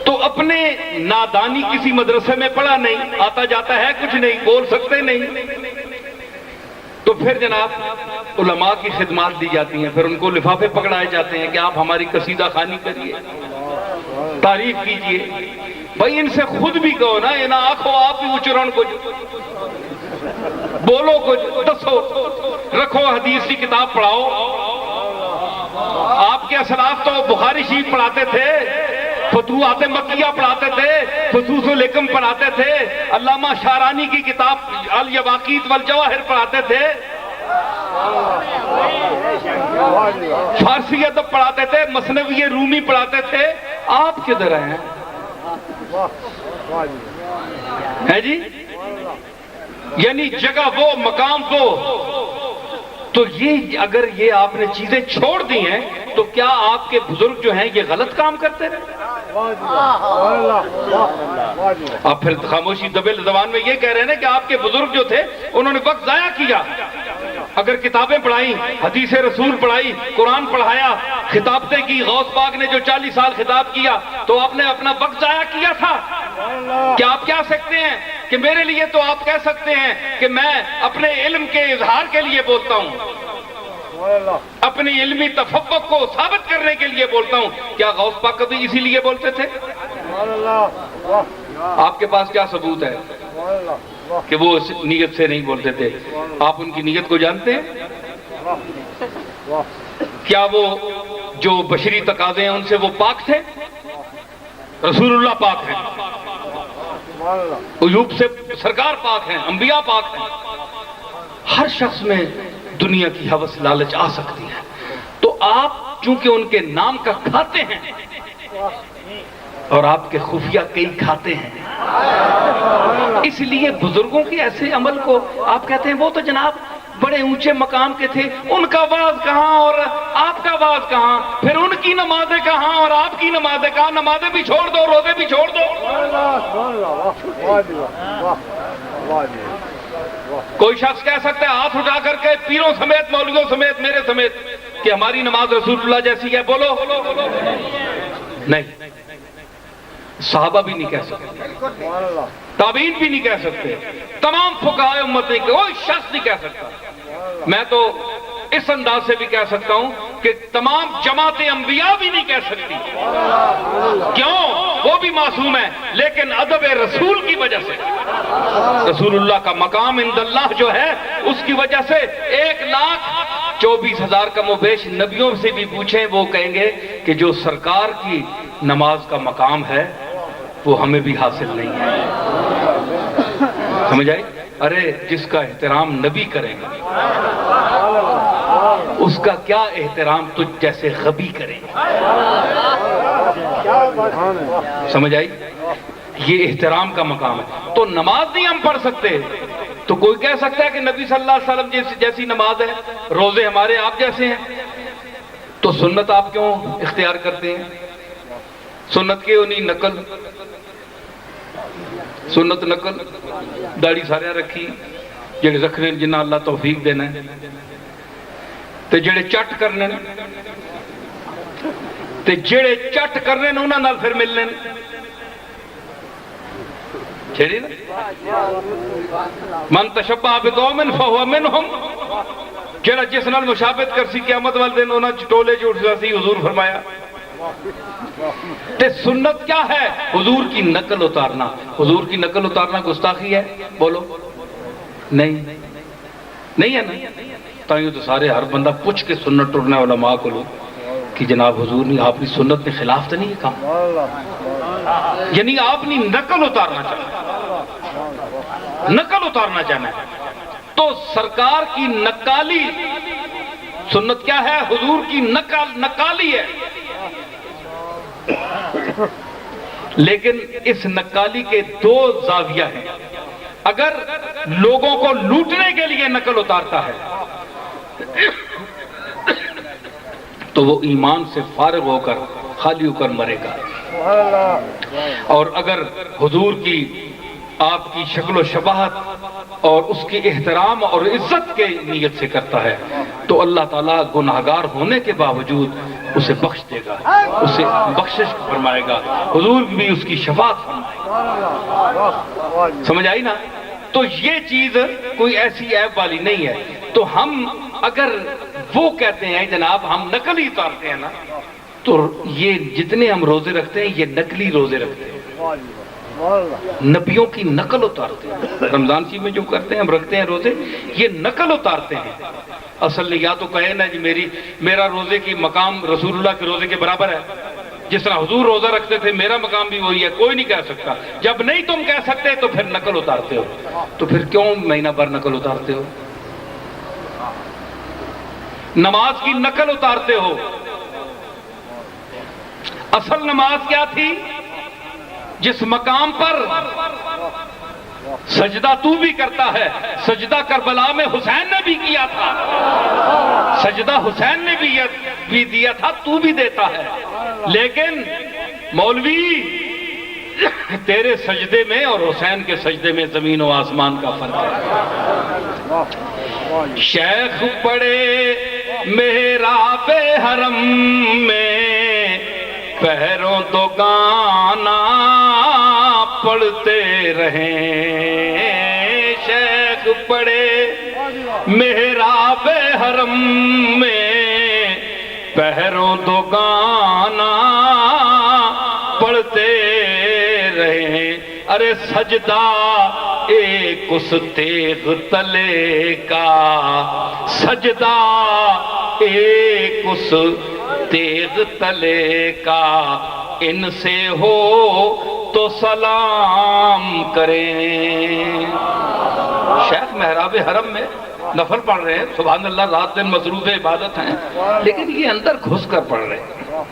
Speaker 1: تو اپنے نادانی کسی مدرسے میں پڑھا نہیں، آتا جاتا ہے کچھ نہیں، بول سکتے نہیں، تو پھر جناب علماء کی خدمات دی جاتی ہیں. پھر ان کو لفافے پکڑائے جاتے ہیں کہ آپ ہماری قصیدہ خوانی کریے، تعریف کیجئے. بھائی ان سے خود بھی کہو نا، یہ نہ آنکھو آپ بھی اچرن کچھ بولو، کچھ دسو، رکھو حدیث کی کتاب پڑھاؤ. آپ کے اسلاف تو بخاری شریف پڑھاتے تھے، فتوحات مکیہ پڑھاتے تھے، فصوص الحکم پڑھاتے تھے، علامہ شارانی کی کتاب الیواقیت والجواہر پڑھاتے تھے، فارسی ادب پڑھاتے تھے، مثنوی رومی پڑھاتے تھے. آپ کدھر ہیں جی؟ یعنی جگہ وہ، مقام وہ. تو یہ اگر یہ آپ نے چیزیں چھوڑ دی ہیں تو کیا آپ کے بزرگ جو ہیں یہ غلط کام کرتے رہے؟ آپ پھر خاموشی دبل زبان میں یہ کہہ رہے ہیں کہ آپ کے بزرگ جو تھے انہوں نے وقت ضائع کیا. اگر کتابیں پڑھائیں، حدیث رسول پڑھائی، قرآن پڑھایا، خطابتیں کی، غوث پاک نے جو 40 سال خطاب کیا تو آپ نے اپنا وقت ضائع کیا تھا. کیا آپ کہہ سکتے ہیں کہ میرے لیے تو آپ کہہ سکتے ہیں کہ میں اپنے علم کے اظہار کے لیے بولتا ہوں، اپنی علمی تفوق کو ثابت کرنے کے لیے بولتا ہوں. کیا غوث پاک کبھی اسی لیے بولتے تھے؟ آپ کے پاس کیا ثبوت ہے کہ وہ اس نیت سے نہیں بولتے تھے؟ آپ ان کی نیت کو جانتے ہیں؟ کیا وہ جو بشری تقاضے ہیں ان سے وہ پاک تھے؟ رسول اللہ پاک ہیں، ایوب سے سرکار پاک ہیں، انبیاء پاک ہیں. ہر شخص میں دنیا کی ہوس لالچ آ سکتی ہے. تو آپ چونکہ ان کے نام کا کھاتے ہیں اور آپ کے خفیہ کئی کھاتے ہیں، اس لیے بزرگوں کے ایسے عمل کو آپ کہتے ہیں وہ تو جناب بڑے اونچے مقام کے تھے، ان کا واز کہاں اور آپ کا واز کہاں، پھر ان کی نمازیں کہاں اور آپ کی نمازیں کہاں. نمازیں بھی چھوڑ دو، روزے بھی چھوڑ دو. کوئی شخص کہہ سکتا ہے ہاتھ اٹھا کر کے پیروں سمیت، مولویوں سمیت، میرے سمیت کہ ہماری نماز رسول اللہ جیسی ہے؟ بولو. نہیں، صحابہ بھی نہیں کہہ سکتے، تابعین بھی نہیں کہہ سکتے، تمام فقہائے امت نہیں، کوئی شخص نہیں کہہ سکتا. میں تو اس انداز سے بھی کہہ سکتا ہوں کہ تمام جماعت انبیاء بھی نہیں کہہ سکتی. کیوں؟ وہ بھی معصوم ہے، لیکن ادب رسول کی وجہ سے، رسول اللہ کا مقام عند اللہ جو ہے اس کی وجہ سے 1,24,000 کم و بیش نبیوں سے بھی پوچھیں وہ کہیں گے کہ جو سرکار کی نماز کا مقام ہے وہ ہمیں بھی حاصل نہیں ہے. سمجھ آئی؟ ارے جس کا احترام نبی کریں گے اس کا کیا احترام تجھ جیسے غبی کرے. سمجھ آئی؟ یہ احترام کا مقام ہے. تو نماز نہیں ہم پڑھ سکتے تو کوئی کہہ سکتا ہے کہ نبی صلی اللہ علیہ وسلم جیسی نماز ہے, روزے ہمارے آپ جیسے ہیں, تو سنت آپ کیوں اختیار کرتے ہیں؟ سنت کیوں نہیں نقل؟ سنت نقل داڑھی سارے رکھی جڑے رکھنے جنہ اللہ توفیق دینا ہے, تے جڑے چٹ کرنے تے جڑے چٹ کرنے انہاں نال پھر ملنے چھڑی نا. من تشبہ بقوم فہو منہم, جڑا جس نال مشابہت کرسی قیامت والے دن انہاں ٹولے جو اٹھ سی. حضور فرمایا تے سنت کیا ہے؟ حضور کی نقل اتارنا. حضور کی نقل اتارنا گستاخی ہے؟ بولو نہیں ہے نا. تائیوں تو سارے ہر بندہ پوچھ کے سنت ٹرنا علماء کو لو کہ جناب حضور نے آپ کی سنت کے خلاف تو نہیں ہے کام, یعنی آپ نے نقل اتارنا چاہنا, نقل اتارنا چاہنا ہے. تو سرکار کی نقالی سنت کیا ہے؟ حضور کی نقالی ہے. لیکن اس نقالی کے دو زاویہ ہیں. اگر لوگوں کو لوٹنے کے لیے نقل اتارتا ہے تو وہ ایمان سے فارغ ہو کر خالی ہو کر مرے گا. اور اگر حضور کی آپ کی شکل و شباہت اور اس کی احترام اور عزت کے نیت سے کرتا ہے تو اللہ تعالیٰ گناہگار ہونے کے باوجود اسے بخش دے گا, اسے بخشش فرمائے گا. حضور بھی اس کی شفاعت فرمائے گا. سمجھ آئی نا؟ تو یہ چیز کوئی ایسی عیب والی نہیں ہے. تو ہم اگر وہ کہتے ہیں جناب ہم نقلی اتارتے ہیں نا, تو یہ جتنے ہم روزے رکھتے ہیں یہ نقلی روزے رکھتے ہیں, نبیوں کی نقل اتارتے ہیں. رمضان شریف میں جو کرتے ہیں ہم رکھتے ہیں روزے, یہ نقل اتارتے ہیں. اصل یا تو کہے نا جی میرا روزے کی مقام رسول اللہ کے روزے کے برابر ہے, جس طرح حضور روزہ رکھتے تھے میرا مقام بھی وہی ہے. کوئی نہیں کہہ سکتا. جب نہیں تم کہہ سکتے تو پھر نقل اتارتے ہو. تو پھر کیوں مہینہ بھر نقل اتارتے ہو؟ نماز کی نقل اتارتے ہو. اصل نماز کیا تھی؟ جس مقام پر سجدہ تو بھی کرتا ہے, سجدہ کربلا میں حسین نے بھی کیا تھا, سجدہ حسین نے بھی دیا تھا, تو بھی دیتا ہے. لیکن مولوی تیرے سجدے میں اور حسین کے سجدے میں زمین و آسمان کا فرق ہے. شیخ پڑے محراب حرم میں پہروں تو گانا پڑھتے رہیں. شیخ پڑے محراب حرم میں پہروں تو گانا پڑھتے رہیں. ارے سجدہ ایک اس تیغ تلے کا, سجدہ ایک اس تیغ تلے کا, ان سے ہو تو سلام کریں. شیخ محراب حرم میں نفل پڑھ رہے ہیں, سبحان اللہ, رات دن مصروف عبادت ہیں, لیکن یہ اندر گھس کر پڑھ رہے ہیں.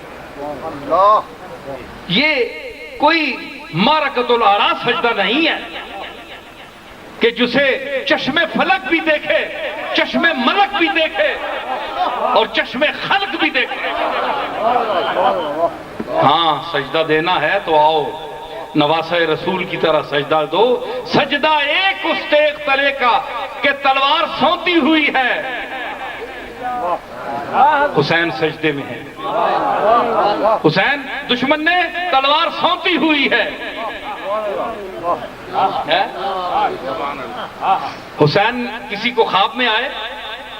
Speaker 1: یہ کوئی معرکۃ الاعراض سجدہ نہیں ہے کہ جسے چشم فلک بھی دیکھے, چشم ملک بھی دیکھے اور چشم خلق بھی دیکھے. ہاں سجدہ دینا ہے تو آؤ نواسہ رسول کی طرح سجدہ دو. سجدہ ایک اس تیغ تلے کا کہ تلوار سونتی ہوئی ہے, حسین سجدے میں ہے. حسین دشمن نے تلوار سونتی ہوئی ہے. حسین کسی کو خواب میں آئے,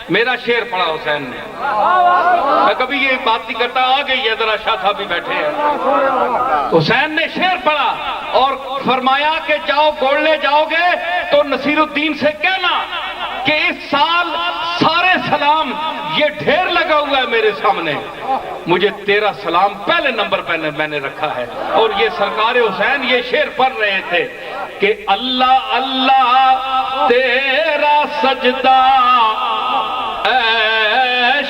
Speaker 1: میرا شعر پڑھا حسین نے, میں کبھی یہ بات نہیں کرتا, آ گئی ہے ذرا شاہ صاحب بھی بیٹھے ہیں. حسین نے شعر پڑھا اور فرمایا کہ جاؤ گوڑلے جاؤ گے تو نصیر الدین سے کہنا کہ اس سال سارے سلام یہ ڈھیر لگا ہوا ہے میرے سامنے, مجھے تیرا سلام پہلے نمبر پہ میں نے رکھا ہے. اور یہ سرکار حسین یہ شعر پڑھ رہے تھے کہ اللہ اللہ تیرا سجدہ اے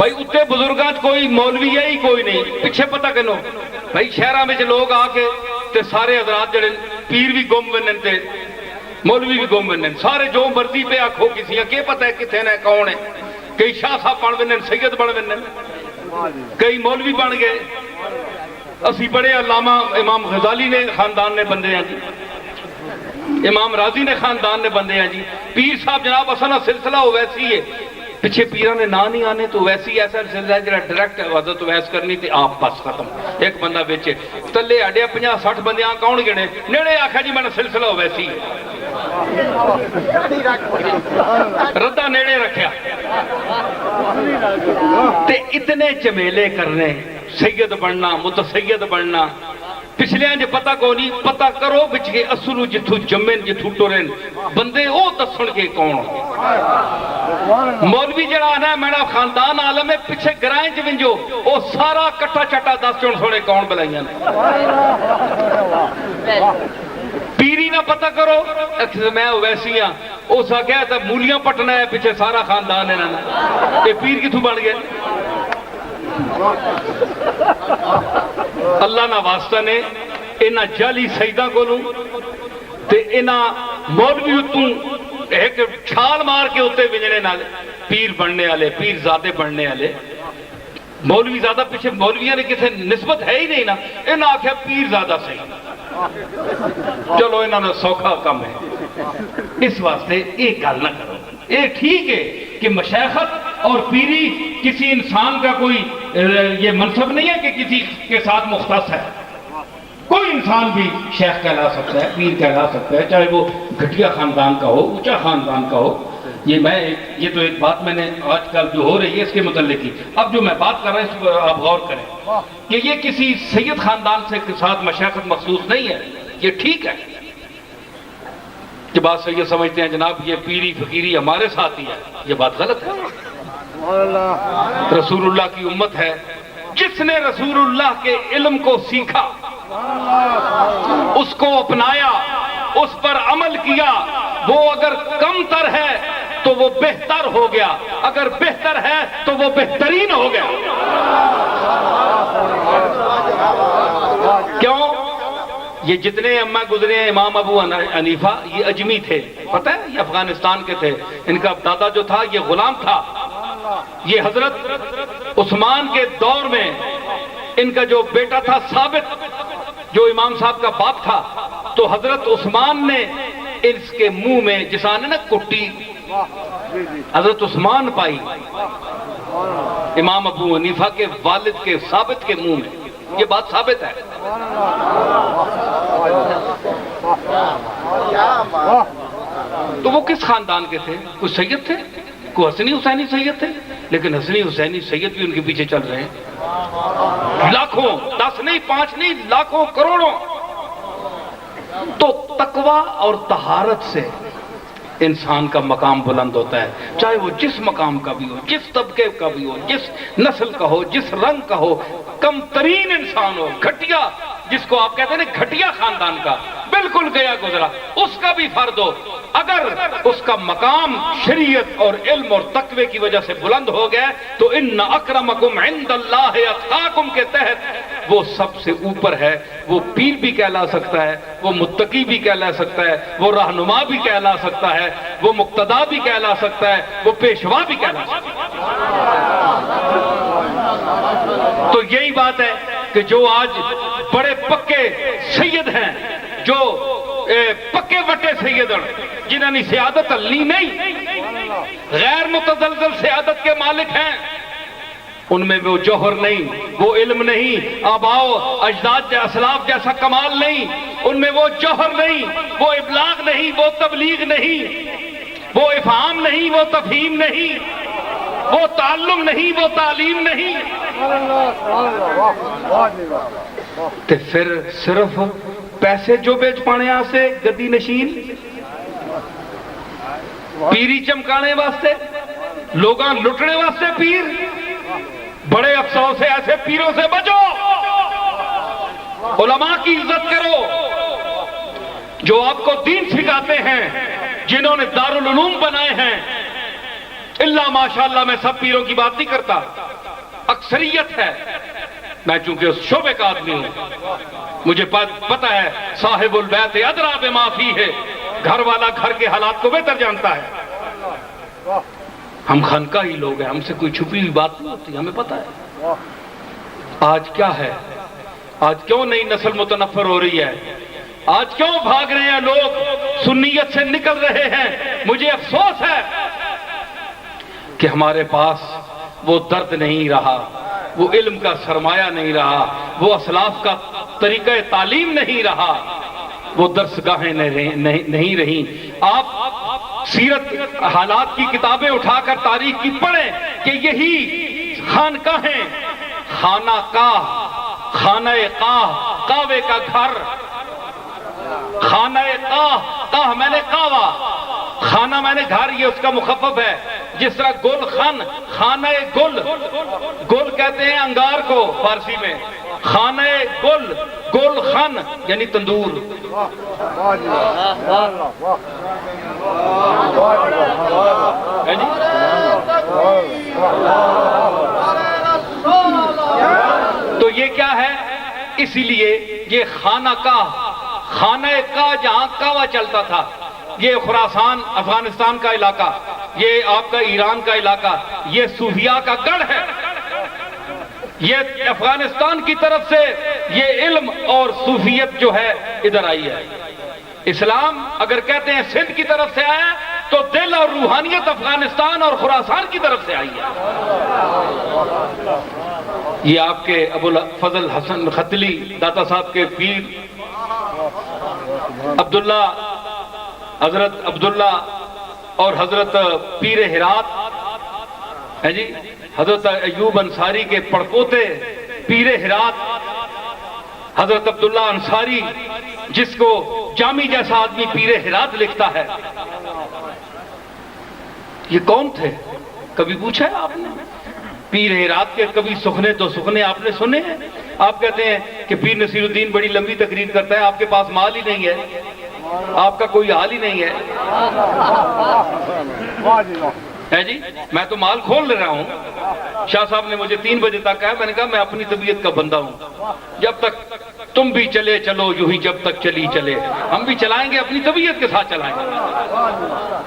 Speaker 1: بھائی اتنے بزرگاں کوئی مولوی ہے ہی کوئی نہیں پیچھے پتہ کنو بھائی شہراں وچ لوگ آ کے تے سارے حضرات جڑے پیر بھی گم ونن تے مولوی بھی گم ونن سارے جو مرضی پہ آکھو کسی کے پتہ ہے کتنے نے کون ہے کئی شاہ صاحب بن ونن سید بن ونن کئی مولوی بن گئے اسی بڑے علامہ امام غزالی نے خاندان نے بندے ہیں جی امام راضی نے خاندان نے بندے ہیں جی پیر صاحب جناب اصلا سلسلہ ہو ویسی ہے پیچھے پیران نے نہ نہیں آنے تو ویسی ایسا سلسلہ ہے جڑا ڈائریکٹ حضرت ویس کرنی تے آپ بس ختم ایک بندہ بیچے تلے اڈیا 50-60 بندے آن کون گنے نیڑے آکھا جی میں نے سلسلہ ہو ویسی ردہ نیڑے رکھیا تے اتنے چمیلے کرنے سید بننا متسید بننا پچھلے جو پتہ کو نہیں پتہ کرو بچ کے اصلو جتھو جمین جتھو ٹورن بندے او دسن کے کون مولوی جڑا آنا ہے میرا خاندان عالم ہے پیچھے گرائیں جو ونجو او سارا کٹا چٹا دس چون سوڑے کون بلائیاں پیری نہ پتہ کرو میں ویسی ہاں او سا کہا تھا مولیاں پٹنا ہے پیچھے سارا خاندان ہے نا یہ پیر کتھو بن گئے اللہ نہ واسطہ نے انہاں جعلی سیداں کو لوں تے انہاں مولوی اتوں ایک چھال مار کے ہوتے بجنے نالے پیر بننے والے پیر زادے بننے والے مولوی زیادہ پیچھے مولویاں نے کسی نسبت ہے ہی نہیں نا انہاں آکھیا پیر زیادہ صحیح چلو انہاں نے سوکھا کم ہے اس واسطے ایک گل نہ کرو یہ ٹھیک ہے کہ مشیخت اور پیری کسی انسان کا کوئی یہ منصب نہیں ہے کہ کسی کے ساتھ مختص ہے کوئی انسان بھی شیخ کہلا سکتا ہے پیر کہلا سکتا ہے چاہے وہ گھٹیا خاندان کا ہو اونچا خاندان کا ہو یہ تو ایک بات میں نے آج کل جو ہو رہی ہے اس کے متعلق کی اب جو میں بات کر رہا ہوں اس پر آپ غور کریں کہ یہ کسی سید خاندان سے کے ساتھ مشیخت مخصوص نہیں ہے یہ ٹھیک ہے کہ بات سید سمجھتے ہیں جناب یہ پیری فقیری ہمارے ساتھ ہی ہے یہ بات غلط ہے رسول اللہ کی امت ہے جس نے رسول اللہ کے علم کو سیکھا اس کو اپنایا اس پر عمل کیا وہ اگر کم تر ہے تو وہ بہتر ہو گیا اگر بہتر ہے تو وہ بہترین ہو گیا کیوں یہ جتنے اماں گزرے ہیں امام ابو حنیفہ یہ اجمی تھے پتہ ہے یہ افغانستان کے تھے ان کا دادا جو تھا یہ غلام تھا یہ حضرت عثمان کے دور میں ان کا جو بیٹا تھا ثابت جو امام صاحب کا باپ تھا تو حضرت عثمان نے اس کے منہ میں جسانے نا کٹی حضرت عثمان پائی امام ابو حنیفہ کے والد کے ثابت کے منہ میں یہ بات ثابت ہے تو وہ کس خاندان کے تھے کوئی سید تھے کوئی حسنی حسینی سید تھے لیکن حسنی حسینی سید بھی ان کے پیچھے چل رہے ہیں لاکھوں 10 نہیں 5 نہیں لاکھوں کروڑوں تو تقوی اور طہارت سے انسان کا مقام بلند ہوتا ہے چاہے وہ جس مقام کا بھی ہو جس طبقے کا بھی ہو جس نسل کا ہو جس رنگ کا ہو کم ترین انسان ہو گھٹیا جس کو آپ کہتے ہیں نا گھٹیا خاندان کا بالکل گیا گزرا اس کا بھی فرد ہو اگر اس کا مقام شریعت اور علم اور تقوی کی وجہ سے بلند ہو گیا تو ان اکرمکم عند اللہ اتقاکم کے تحت وہ سب سے اوپر ہے وہ پیر بھی کہلا سکتا ہے وہ متقی بھی کہلا سکتا ہے وہ رہنما بھی کہلا سکتا ہے وہ مقتدا بھی کہلا سکتا ہے وہ پیشوا بھی کہلا سکتا ہے تو یہی بات ہے کہ جو آج بڑے پکے سید ہیں جو پکے وٹے سید جنہوں نے سیادت لی نہیں غیر متزلزل سیادت کے مالک ہیں ان میں وہ جوہر نہیں وہ علم نہیں آباؤ اجداد اسلاف جیسا کمال نہیں ان میں وہ جوہر نہیں وہ ابلاغ نہیں وہ تبلیغ نہیں وہ افہام نہیں وہ تفہیم نہیں وہ تعلم نہیں وہ تعلیم نہیں تے پھر صرف پیسے جو بیچ پانے سے گدی نشین پیری چمکانے واسطے لوگاں لٹنے واسطے پیر بڑے افسوس سے ایسے پیروں سے بچو علماء کی عزت کرو جو آپ کو دین سکھاتے ہیں جنہوں نے دارالعلوم بنائے ہیں اللہ ماشاءاللہ میں سب پیروں کی بات نہیں کرتا، اکثریت ہے، میں چونکہ اس شعبے کا آدمی ہوں، مجھے پتا ہے صاحب البیت ادریٰ بما فیہ، گھر والا گھر کے حالات کو بہتر جانتا ہے۔ ہم خانقاہی لوگ ہیں، ہم سے کوئی چھپی ہوئی بات نہیں ہوتی، ہمیں پتا ہے۔ آج کیا ہے، آج کیوں نئی نسل متنفر ہو رہی ہے، آج کیوں بھاگ رہے ہیں لوگ، سنیت سے نکل رہے ہیں؟ مجھے افسوس ہے کہ ہمارے پاس وہ درد نہیں رہا، وہ علم کا سرمایہ نہیں رہا، وہ اسلاف کا طریقہ تعلیم نہیں رہا، وہ درسگاہیں نہیں رہیں۔ آپ سیرت حالات کی کتابیں اٹھا کر تاریخ کی پڑھیں کہ یہی خانقاہیں، خانہ کاہ، خانہ قاہ، کعبے کا گھر، خانہ قاہ، قاہ میں نے کعبہ، خانہ میں نے گھر، یہ اس کا مخفف ہے۔ جس طرح گل خان، خانہ گل، گل کہتے ہیں انگار کو فارسی میں، خانہ گل، گل خان یعنی تندور۔ تو یہ کیا ہے؟ اسی لیے یہ خانہ کا جہاں کعبہ چلتا تھا، یہ خراسان افغانستان کا علاقہ، یہ آپ کا ایران کا علاقہ، یہ صوفیاء کا گڑھ ہے۔ یہ افغانستان کی طرف سے یہ علم اور صوفیت جو ہے ادھر آئی ہے۔ اسلام اگر کہتے ہیں سندھ کی طرف سے آیا تو دل اور روحانیت افغانستان اور خراسان کی طرف سے آئی ہے۔ یہ آپ کے ابو الفضل حسن ختلی داتا صاحب کے پیر عبداللہ، حضرت عبداللہ اور حضرت پیر ہرات ہے جی، حضرت ایوب انصاری کے پڑپوتے پیر ہرات حضرت عبداللہ انصاری، جس کو جامی جیسا آدمی پیر ہرات لکھتا ہے۔ یہ کون تھے؟ کبھی پوچھا ہے آپ نے؟ پیر ہرات کے کبھی سخنے دو سخنے آپ نے سنے ہیں؟ آپ کہتے ہیں کہ پیر نصیر الدین بڑی لمبی تقریر کرتا ہے، آپ کے پاس مال ہی نہیں ہے، آپ کا کوئی حال ہی نہیں ہے جی، میں تو مال کھول لے رہا ہوں۔ شاہ صاحب نے مجھے 3 بجے تک کہا، میں نے کہا میں اپنی طبیعت کا بندہ ہوں، جب تک تم بھی چلے چلو یوں ہی جب تک چلی چلے، ہم بھی چلائیں گے، اپنی طبیعت کے ساتھ چلائیں گے۔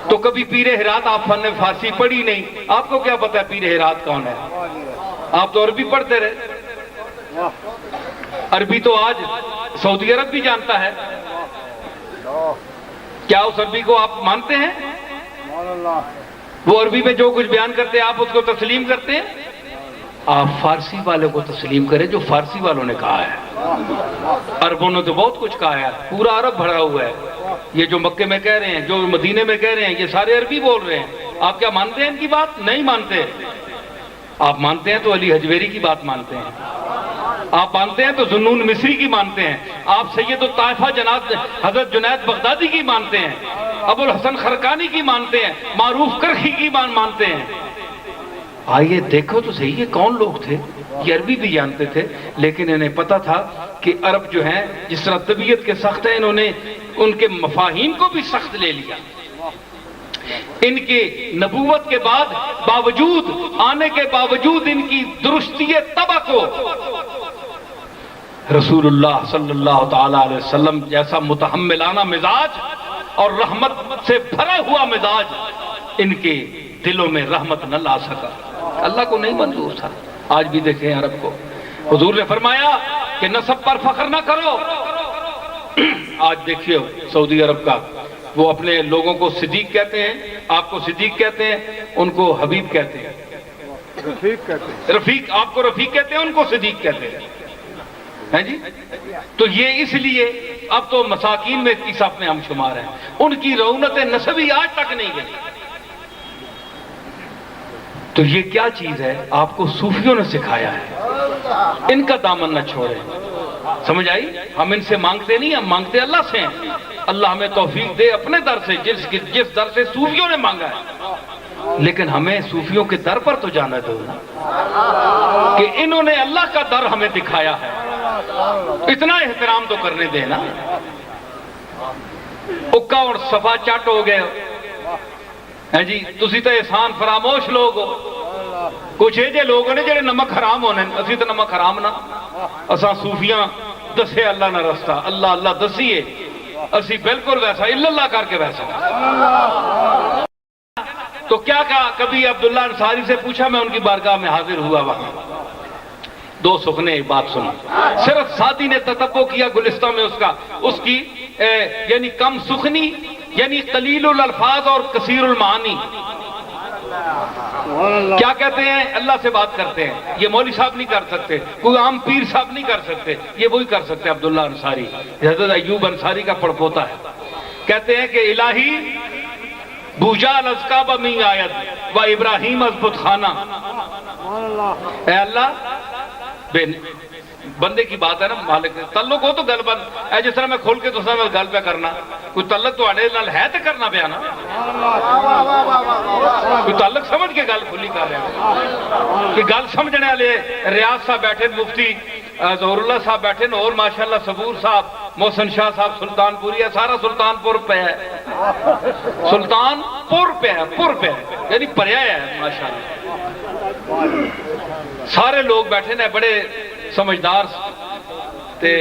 Speaker 1: تو کبھی پیر ہرات آپ فن فارسی پڑھی نہیں، آپ کو کیا پتا ہے پیر ہرات کون ہے؟ آپ تو عربی پڑھتے رہے، عربی تو آج سعودی عرب بھی جانتا ہے۔ کیا اس عربی کو آپ مانتے ہیں؟ وہ عربی میں جو کچھ بیان کرتے ہیں آپ اس کو تسلیم کرتے ہیں؟ آپ فارسی والے کو تسلیم کریں جو فارسی والوں نے کہا ہے۔ عربوں نے تو بہت کچھ کہا ہے، پورا عرب بھرا ہوا ہے۔ یہ جو مکے میں کہہ رہے ہیں، جو مدینے میں کہہ رہے ہیں، یہ سارے عربی بول رہے ہیں۔ آپ کیا مانتے ہیں ان کی بات؟ نہیں مانتے۔ آپ مانتے ہیں تو علی حجویری کی بات مانتے ہیں، آپ مانتے ہیں تو ذوالنون مصری کی مانتے ہیں، آپ سید الطائفہ جناب حضرت جنید بغدادی کی مانتے ہیں، ابو الحسن خرقانی کی مانتے ہیں، معروف کرخی کی مانتے ہیں۔ آئیے دیکھو تو صحیح یہ کون لوگ تھے؟ یہ عربی بھی جانتے تھے، لیکن انہیں پتا تھا کہ عرب جو ہیں جس طرح طبیعت کے سخت ہیں، انہوں نے ان کے مفاہیم کو بھی سخت لے لیا۔ ان کے نبوت کے بعد باوجود آنے کے باوجود ان کی درستی طبع کو رسول اللہ صلی اللہ تعالی علیہ وسلم جیسا متحملانہ مزاج اور رحمت سے بھرا ہوا مزاج ان کے دلوں میں رحمت نہ لا سکا، اللہ کو نہیں منظور تھا۔ آج بھی دیکھیں عرب کو، حضور نے فرمایا کہ نسب پر فخر نہ کرو۔ آج دیکھیے سعودی عرب کا، وہ اپنے لوگوں کو صدیق کہتے ہیں، آپ کو صدیق کہتے ہیں، ان کو حبیب کہتے ہیں، رفیق، آپ کو رفیق کہتے ہیں، ان کو صدیق کہتے ہیں جی۔ تو یہ اس لیے اب تو مساکین میں کی صف میں ہم شمار ہیں، ان کی رعونت نسبی آج تک نہیں گئی۔ تو یہ کیا چیز ہے؟ آپ کو صوفیوں نے سکھایا ہے، ان کا دامن نہ چھوڑیں۔ سمجھ آئی؟ ہم ان سے مانگتے نہیں، ہم مانگتے اللہ سے ہیں۔ اللہ ہمیں توفیق دے اپنے در سے، جس در سے صوفیوں نے مانگا ہے، لیکن ہمیں صوفیوں کے در پر تو جانا دو نا، کہ انہوں نے اللہ کا در ہمیں دکھایا ہے، اتنا احترام تو کرنے دے نا۔ اکا اور صفا چٹ ہو گئے، ہیں جی تسی تے احسان فراموش لوگ ہو کچھ یہ جے لوگ نے جڑے نمک حرام ہونے اسی تے نمک حرام نہ اساں صوفیاں دسے اللہ نہ رستہ اللہ اللہ دسیے اسی بالکل ویسا الا اللہ کر کے ویسا تو کیا کہا کبھی عبداللہ انصاری سے پوچھا میں ان کی بارگاہ میں حاضر ہوا وہاں دو سخنے بات سنا صرف سعدی نے تتبع کیا گلستہ میں اس کی یعنی کم سخنی یعنی قلیل الالفاظ اور کثیر المعانی کیا کہتے ہیں اللہ سے بات کرتے ہیں یہ مولوی صاحب نہیں کر سکتے کوئی عام پیر صاحب نہیں کر سکتے یہ وہی کر سکتے عبداللہ انصاری حضرت ایوب انصاری کا پڑپوتا ہے کہتے ہیں کہ الہی بوجال از کعبہ من آیت و ابراہیم از بت خانہ اے اللہ بندے کی بات ہے نا مالک تعلق ہو تو گل بند اے جس طرح میں کھول کے تو میں گل پہ کرنا کوئی تعلق تو آنے نال ہے تو کرنا پیا نا کوئی تعلق سمجھ کے گل کھلی کر رہا کہ گل سمجھنے والے ریاض صاحب بیٹھے مفتی ظہور اللہ صاحب بیٹھے اور ماشاءاللہ صبور صاحب محسن شاہ صاحب سلطان پوری ہے سارا سلطان پور پہ ہے سلطان پور پہ ہے یعنی پریا ہے ماشاءاللہ سارے لوگ بیٹھے نے بڑے سمجھدار تے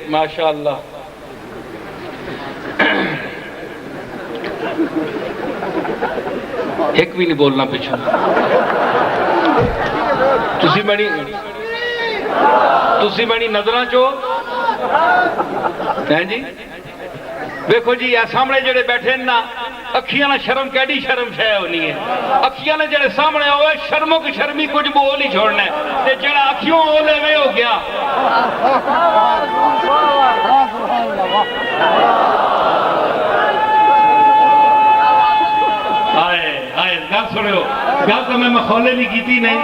Speaker 1: ماشاءاللہ ایک بھی نہیں بولنا پیچھے تسی بڑی نظرہ چو ہیں جی دیکھو جی سامنے جڑے بیٹھے نا اکھیاں نہ شرم کیڑی شرم شے ہونی ہے اکھیاں نے جڑے سامنے ہوئے شرموں کی شرمی کچھ بول ہی چھوڑنا ہے تے جڑا اکھیوں ہو لے وے ہو گیا گل سنو گل تو میں مخولے نہیں کیتی نہیں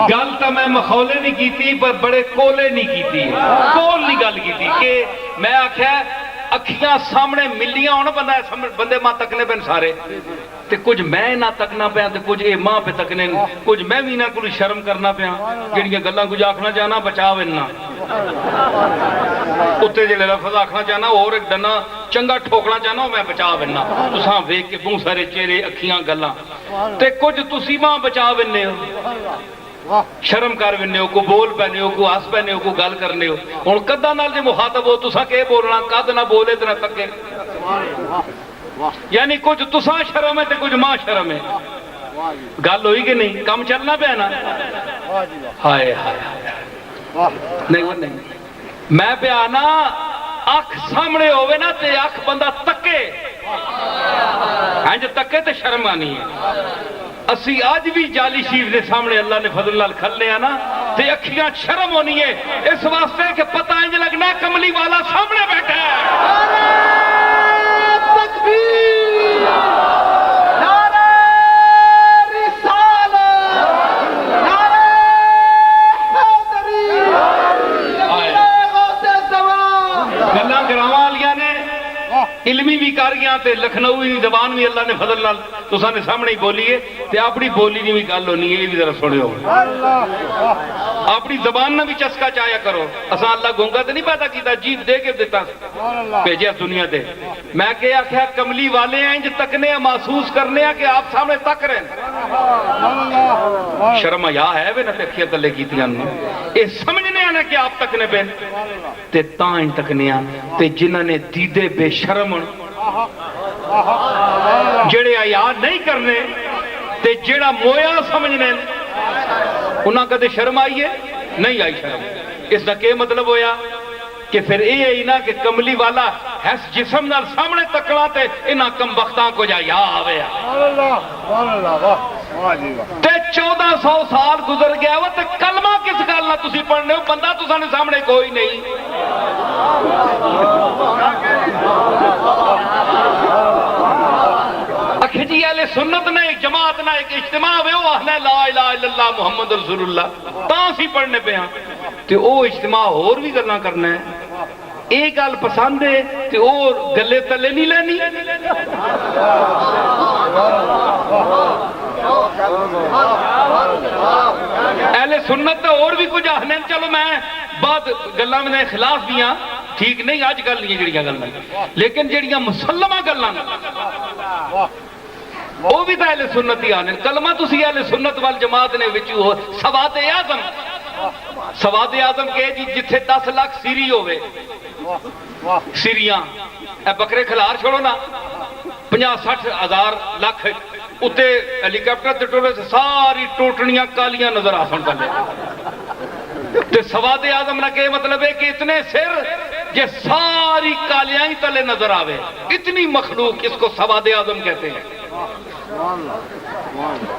Speaker 1: گل تو میں مخولے نہیں کیتی پر بڑے کولے نہیں کیتی کول نہیں گل کیتی کہ میں آکھیا اکھیاں سامنے ملیاں ہونا بندے ماں تکنے پہ سارے تے کچھ میں نہ تکنا پیا تے کچھ اے ماں پہ تکنے کچھ میں بھی نہ کوئی شرم کرنا پیا جڑیاں گلاں کچھ آکھنا چاہنا بچا وینا اتے جڑے لفظ آکھنا چاہنا اور ایک دنا چنگا ٹھوکنا چاہنا میں بچا وینا تساں ویکھ کے بہت سارے چہرے اکھیاں گلاں تے کچھ تسی ماں بچا وینے ہو شرم کر وینے ہو کو بول پینے ہو کو ہس پینے ہو کو گل کرنے ہو ہن کداں نال جے مخاطب ہو تساں کہ بولنا کد نہ بولے تے نہ تکے یعنی کچھ تساں شرم ہے تے کچھ ماں شرم ہے گل ہوئی کہ نہیں کم چلنا پیا نا ہائے ہائے نہیں میں پہ آنا اکھ سامنے ہوئے نا تے اکھ بندہ تکے جو تکے تے شرم آنی ہے اسی آج بھی جالی شیف دے سامنے اللہ نے فضل اللہ کھلنے آنا تے اکھیاں شرم ہونی ہے اس واسطے کہ پتہ انج لگنا کملی والا سامنے بیٹھا ہے
Speaker 2: تکبیر نعرہ رسالت نعرہ حیدری غوث زمان
Speaker 1: گلاں کراواں والیاں نے علمی بھی کر گیا تے لکھنؤی زبان بھی اللہ نے فضل نال تساں نے سامنے ہی بولی ہے تے اپنی بولی دی بھی گل ہونی ہے یہ بھی ذرا سنیو اپنی زبان نہ بھی چسکا چایا کرو اساں اللہ گونگا تے نہیں پیدا کیتا جیت دے کے دیتا بھیجیا دنیا تے میں کہ آکھیا کملی والے ہیں جو تکنے ہیں محسوس کرنے ہیں کہ آپ سامنے تک رہے شرم حیا ہے وے نہ اکھیاں تلے کیتیاں اے سمجھنے آنا کہ آپ تکنے پہ تے تاں تکنے آ تے جنہاں نے دیدے بے شرم جڑے حیا نہیں کرنے تے جڑا مویا سمجھنے انہاں کدے شرم آئی ہے نہیں آئی شرم اس کا کیا مطلب ہویا کہ پھر یہ ہے نا کہ کملی والا ایس جسم نال سامنے تکڑا تے انہاں کم بختاں کو جا یا آوے تے 1400 سال گزر گیا وہ تے کلمہ کس گل نہ تسی پڑھنے ہو بندہ تساں نے سامنے کوئی نہیں اکھے جی اہل سنت نے ایک جماعت نہ ایک اجتماع ہوئے وہ اہل لا الہ الا اللہ محمد رسول اللہ تاں سی پڑھنے پہ ہاں تے او اجتماع اور بھی گلاں کرنا ہے ایک گل پسند ہے تے اور گلے تلے نہیں لینی اہل سنت تے اور بھی کچھ آہنے چلو میں بعد گلاں میں خلاف بھی ہاں ٹھیک نہیں آج گل نہیں جڑیاں گلاں لیکن جڑیاں مسلمہ گلاں وہ بھی تو اہل سنت ہی آنے کلمہ تسی اہل سنت وال جماعت نے وچوں ہو سواد اعظم کہ جی جتھے 10 لاکھ سیری ہوئے سیریاں اے بکرے کھلار چھوڑو نا 50-60 ہزار لاکھ اتے ہیلی کاپٹر تے ٹورے سے ساری ٹوٹنیاں کالیاں نظر آسن پہلے تے سواد اعظم نہ کہ مطلب ہے کہ اتنے سر یہ ساری کالیاں ہی تلے نظر آوے اتنی مخلوق اس کو سواد اعظم کہتے ہیں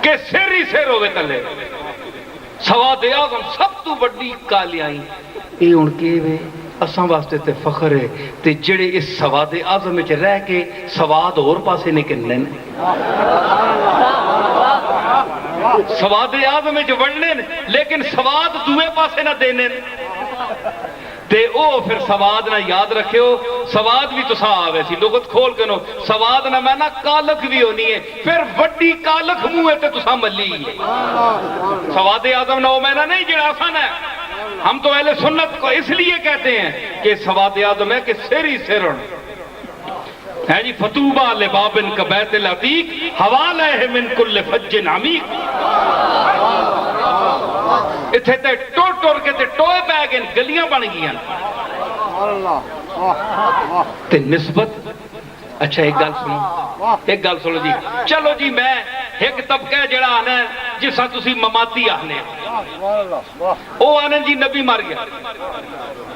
Speaker 1: کہ سر ہی سر ہوئے تلے سواد اعظم سب تو بڑی کالیاں ہی اے ان کے وے اساں واسطے تے فخر ہے تے جڑے اس سواد اعظم وچ رہ کے سواد اور پاسے نکلنے سواد اعظم وچ وڑنے لیکن سواد دوے پاسے نہ دینے تے او پھر سواد نہ یاد رکھے ہو سواد بھی تسا آوے سی لغت کھول کے نو سواد نہ میں نہ کالک بھی ہونی ہے پھر وڈی کالک منہ تے تسا ملی سواد اعظم نہ ہو میں نہ نہیں جڑا آسان ہے ہم تو اہل سنت کو اس لیے کہتے ہیں کہ سواد اعظم ہے کہ سر ہی سر ہے جی فتوبہ لبابن کا بیت العتیق حوالہ ہے من کل فج عمیق اتھے تے ٹوٹ کے تے ٹوئے پہ گئے گلیاں بن گیا تے نسبت اچھا ایک گل سنو جی چلو جی میں ایک طبقہ جڑا آنا ہے جسا تسی مماتی آنے او آنے جی نبی مار گیا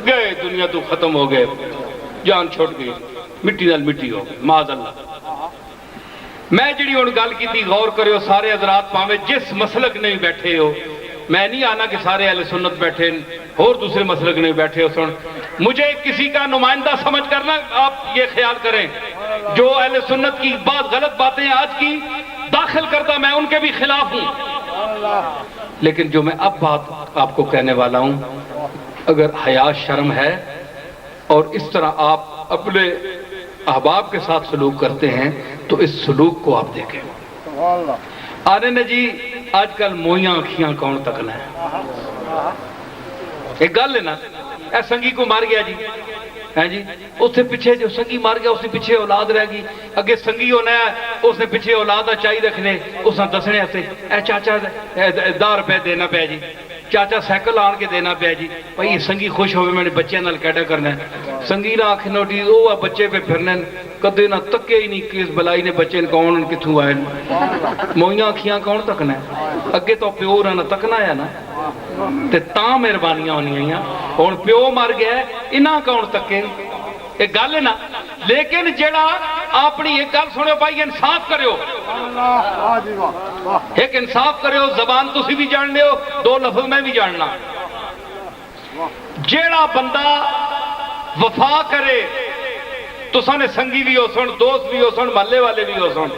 Speaker 1: گئے دنیا تو ختم ہو گئے جان چھوٹ گئی مٹی نال مٹی ہو گئی معاذ اللہ میں جڑی ان گل کی تھی غور کرے ہو سارے حضرات پاویں جس مسلک نہیں بیٹھے ہو میں نہیں آنا کہ سارے اہل سنت بیٹھے اور دوسرے مسلک نہیں بیٹھے ہو سن مجھے کسی کا نمائندہ سمجھ کرنا آپ یہ خیال کریں جو اہل سنت کی بات غلط باتیں آج کی داخل کرتا میں ان کے بھی خلاف ہوں لیکن جو میں اب بات آپ کو کہنے والا ہوں اگر حیا شرم ہے اور اس طرح آپ اپنے احباب کے ساتھ سلوک کرتے ہیں تو اس سلوک کو آپ دیکھیں آنے نے جی آج کل مویاں اکھیاں کون تکنا ہے ایک گل ہے نا اے سنگی کو مار گیا جی ہیں جی اس سے پیچھے جو سنگی مار گیا اس نے پیچھے اولاد رہ گئی اگے سنگی ہونا ہے اس نے پیچھے اولاد چاہی رکھنے اس نے دسنے ایسے اے چاچا 10 روپے دینا پیا جی چاچا سائیکل آن کے دینا پیا جی بھائی سنگی خوش ہوئے میں نے بچے نال کیڈا کرنا ہے سنگی نہ آنکھ نوٹی وہ بچے پہ پھرنے کدے نہ تکے ہی نہیں کس بلائی نے بچے کون کتوں آئے موئیاں اکھیاں کون تکنا ہے اگے تو پیو نہ تکنا ہے نا تے تاں مہربانیاں ہونی ہیں ہن پیو مر گیا انہاں کون تکے ایک گل ہے نا لیکن جڑا اپنی ایک گل سنو بھائی انصاف کریو ایک انصاف کریو زبان تسی بھی جاننے ہو 2 لفظ میں بھی جاننا جڑا بندہ وفا کرے تو سنے سنگی بھی ہو سن دوست بھی ہو سن محلے والے بھی ہو سن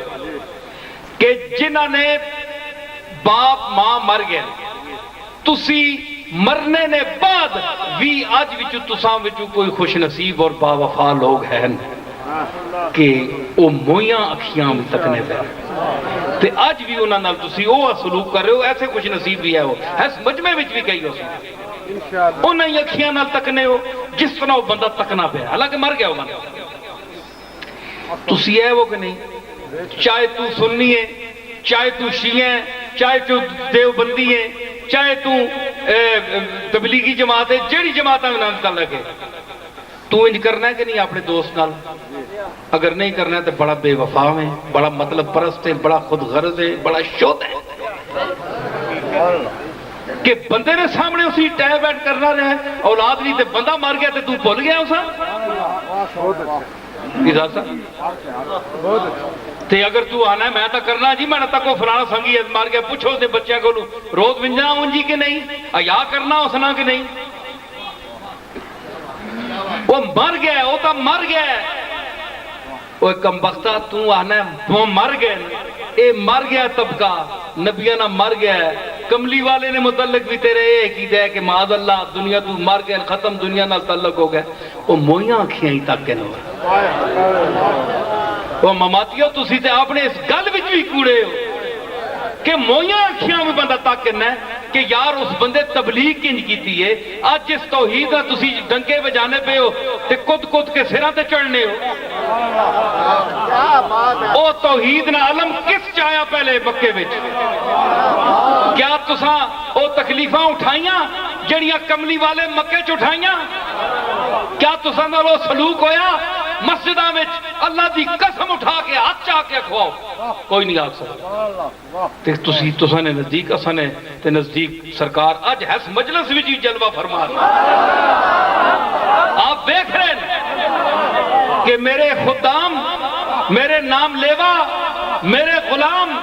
Speaker 1: کہ جنہاں نے باپ ماں مر گئے تسی مرنے نے بعد بھی آج وچو تساں وچو کوئی خوش نصیب اور با وفا لوگ ہیں کہ وہ مویاں اکھیاں تکنے پہ تے آج بھی انہاں نال تسی وہ سلوک کر رہے ہو ایسے خوش نصیب بھی ہے وہ اس مجمع وچ بھی کئی ہو سکتے انہاں ہی اکھیاں نال تکنے ہو جس طرح وہ بندہ تکنا پہ حالانکہ مر گیا وہ بندہ تسی ہے وہ کہ نہیں چاہے تو سنی ہے چاہے تو شیعہ ہے چاہے تو دیوبندی ہے چاہے تو تبلیغی جماعت ہے جیڑی جماعت میں نام کر لگے تو انج کرنا ہے کہ نہیں اپنے دوست نال اگر نہیں کرنا ہے تو بڑا بے وفا ہے بڑا مطلب پرست ہے بڑا خود غرض ہے بڑا شوت ہے کہ بندے نے سامنے اسی ٹیب بیٹھ کرنا رہے اولاد نہیں تے بندہ مار گیا تے تو بھول گیا اسا تے اگر تو آنا ہے میں تا کرنا جی میں نے تکو فلانا سنگی مار گیا پوچھو دے بچے کو روز ونجنا انجی کہ نہیں آیا کرنا اسنا کہ نہیں وہ مر گیا ہے وہ تا مر گیا ہے وہ کم بختہ تو آنا ہے وہ مر گئے اے مر گیا طبقہ نبیانہ مر گیا ہے کملی والے نے متعلق بھی تیرے ایک ہی دے کہ معاذ اللہ دنیا تو مر گئے ختم دنیا نال تعلق ہو گئے وہ مویاں اکھیاں ہی تک کے نو وہ مماتیوں تسی تے آپ نے اس گل وچ بھی کوڑے ہو کہ مویاں اکھیاں بھی بندہ تک کرنا ہے کہ یار اس بندے تبلیغ کنج کیتی ہے آج جس توحید ہے تسی ڈنکے بجانے پہ ہو تے کد کد کے سراں تے چڑھنے ہو
Speaker 2: کیا بات ہے
Speaker 1: او توحید نہ علم کس چایا پہلے مکے وچ کیا تساں او تکلیفاں اٹھائیاں جڑیاں کملی والے مکے چ اٹھائیاں کیا تساں نال او سلوک ہویا مسجداں وچ اللہ دی قسم اٹھا کے ہاتھ چا کے کھواؤ کوئی نہیں آ سکتا تے تساں نے نزدیک اساں نے تے نزدیک سرکار اج ہے مجلس وچ ہی جلوہ فرما آپ دیکھ رہے ہیں کہ میرے خدام میرے نام لیوا میرے غلام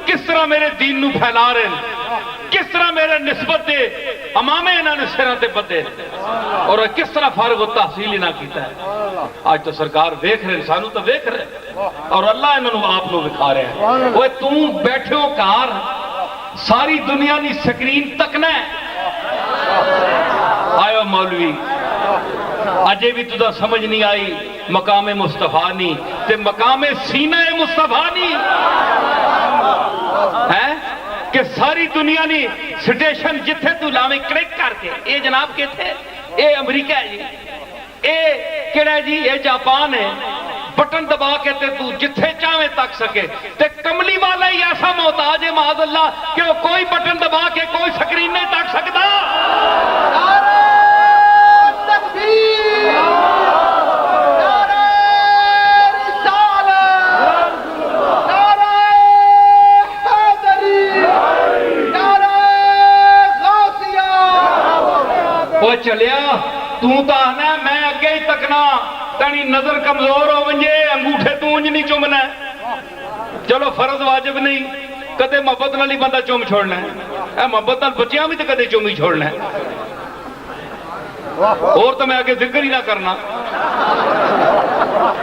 Speaker 1: کس طرح میرے دین نو پھیلا رہے ہیں کس طرح میرے نسبت دے امامے انہوں نے سرہ تے بدے اور کس طرح فارغ و تحصیل نہ کیتا ہے آج تو سرکار ویکھ رہے سانو تو ویکھ رہے اور اللہ انہوں آپ نو وکھا رہے ہیں وہ تم بیٹھے ہو کار ساری دنیا دی سکرین تکنا ہے آئے مولوی اجے بھی تجھا سمجھ نہیں آئی مقام مصطفیٰ نہیں تے مقام سینہ مصطفیٰ نہیں ہے کہ ساری دنیا نے سٹیشن جتھے تو لاویں کلک کر کے اے جناب کے تھے اے امریکہ ہے جی اے کیڑا ہے جی اے جاپان ہے بٹن دبا کے تے تو جتھے چاہے تک سکے تے کملی والا ہی ایسا محتاج ہے معاذ اللہ کہ وہ کوئی بٹن دبا کے کوئی سکرین نہیں تک سکتا
Speaker 2: نعرہ تکبیر نعرہ رسالت نعرہ حیدری نعرہ غوثیہ
Speaker 1: وہ چلیا تو آنا ہے میں اگے ہی تکنا تنی نظر کمزور ہو ونجے انگوٹھے تو انج نہیں چومنا ہے چلو فرض واجب نہیں کدے محبت نال ہی بندہ چوم چھوڑنا ہے اے محبت نال بچیاں بھی تے کدے چومی چھوڑنا ہے اور تو میں آگے ذکر ہی نہ کرنا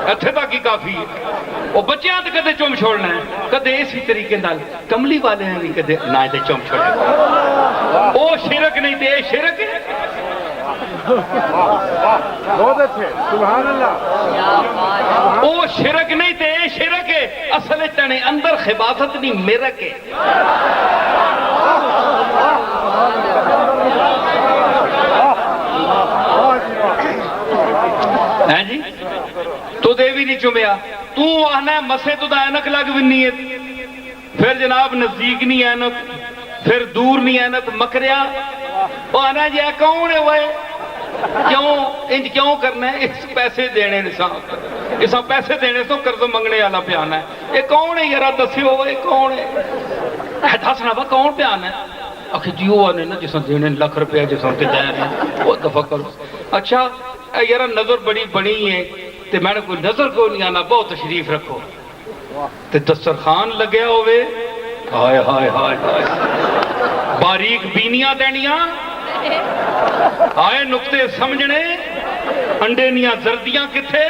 Speaker 1: اتھے تک ہی کافی ہے وہ بچیاں تے کدے چوم چھوڑنا ہے کدے اسی طریقے نال کملی والے ہیں نہیں کدے نہ تے چوم چھوڑنا او شرک نہیں تے اے شرک ہے
Speaker 2: بہت اچھے سبحان اللہ
Speaker 1: او شرک نہیں تے اے شرک ہے اصل تنے اندر خباثت نہیں مرک ہے ہیں جی تو دے بھی نہیں چومیا تو آنا مسے تو دا اینک لگ بھی نہیں ہے پھر جناب نزدیک نہیں اینک پھر دور نہیں اینک مکریا وہ آنا جی کون ہے وہ کیوں کرنا ہے اس پیسے دینے اس پیسے دینے تو قرض منگنے والا پیانا ہے یہ کون ہے یار دسی ہو یہ کون ہے دسنا وا کون پیانا ہے آخر جی وہ آنے نا جس دینے لاکھ روپیہ جس تے دین ہے وہ دفعہ کرو اچھا یار نظر بڑی بنی ہے تے میں نے کوئی نظر کو نہیں آنا بہت تشریف رکھو تے دسترخوان لگیا ہوئے ہائے ہائے ہائے ہائے باریک بینیاں دینیاں آئے نقطے سمجھنے انڈے نیاں زردیاں کتھے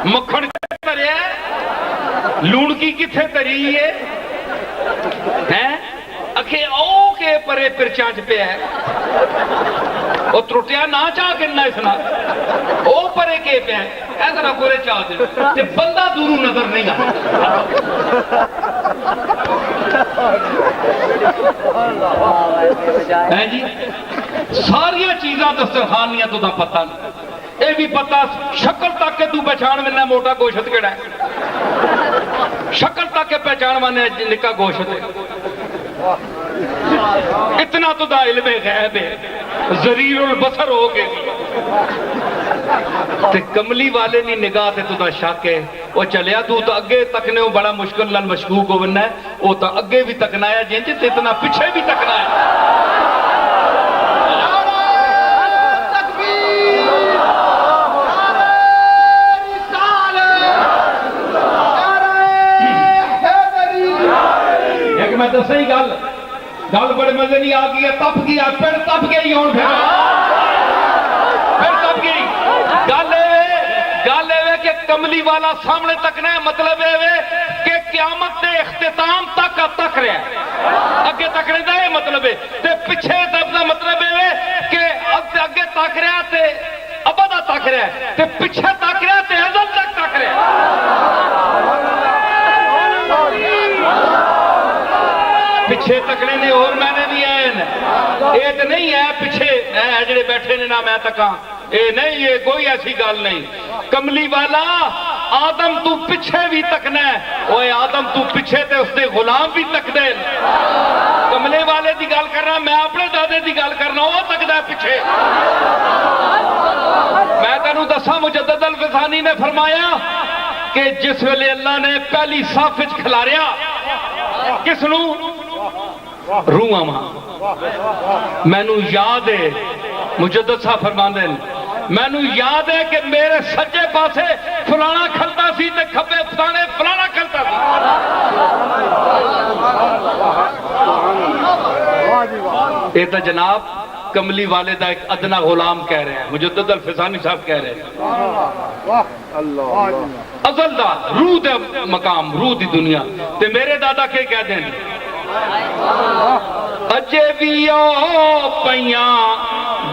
Speaker 1: مکھن کتھے ترے لونکی کتھے تری ہے اکھے او کے پرے پرچانچ پہ ہے او ترٹیا نہ چاہ کرنا اسنا او پرے کے پہ ہے ایسا نہ گورے چاہ دے تے بندہ دورو نظر نہیں ہے جی ساریاں چیزاں دسترخوانیاں تو دا پتہ نہیں اے بھی پتہ شکل تک کے تو پہچان میں موٹا گوشت کیڑا ہے شکل تک کے پہچان میں نکا گوشت ہے اتنا تو دا علم غیب ہے ذریر البصر ہو گئے تے کملی والے نہیں نگاہ تے تو دا شک ہے وہ چلیا تو اگے تکنے ہو بڑا مشکل لن مشکوک ہو بننا ہے وہ تو اگے بھی تکنا ہے جنج تے اتنا پیچھے بھی تکنا ہے میں تو صحیح گل بڑے مزے نہیں آ گئی تپ گیا پھر تپ گئی ہوں پھر تپ گئی گل ہے کہ کملی والا سامنے تکنا ہے مطلب ہے کہ قیامت کے اختتام تک تک رہا ہے اگے تکنے کا یہ مطلب ہے تے پیچھے تک کا مطلب ہے کہ اگے تک رہا تے ابدا تک رہا ہے تے پیچھے تک رہا تے ازل تک تک رہا پیچھے تکنے نے اور میں نے بھی آئے یہ تو نہیں ہے پیچھے جڑے بیٹھے نے نہ میں تکاں اے نہیں یہ کوئی ایسی گل نہیں کملی والا آدم تو پیچھے بھی تکنا ہے اوے آدم تو پیچھے تے اس دے غلام بھی تک دے کملے والے دی گل کرنا میں اپنے دادے دی گل کرنا وہ تکدا ہے پیچھے میں تینوں دساں مجدد الفسانی نے فرمایا کہ جس ویلے اللہ نے پہلی صف وچ کھلاریا کس نو روحاں ماں مینوں یاد ہے مجدد صاحب فرماندے ہیں مینوں یاد ہے کہ میرے سجے پاسے فلانا کھلتا سی تے کھبے پھانے فلانا کھلتا سی یہ تو جناب کملی والے دا ایک ادنا غلام کہہ رہے ہیں مجدد الفسانی صاحب کہہ رہے ہیں ازل دا روح دے مقام روح دی دنیا تے میرے دادا کے کہہ دیں اجے بھی او پیاں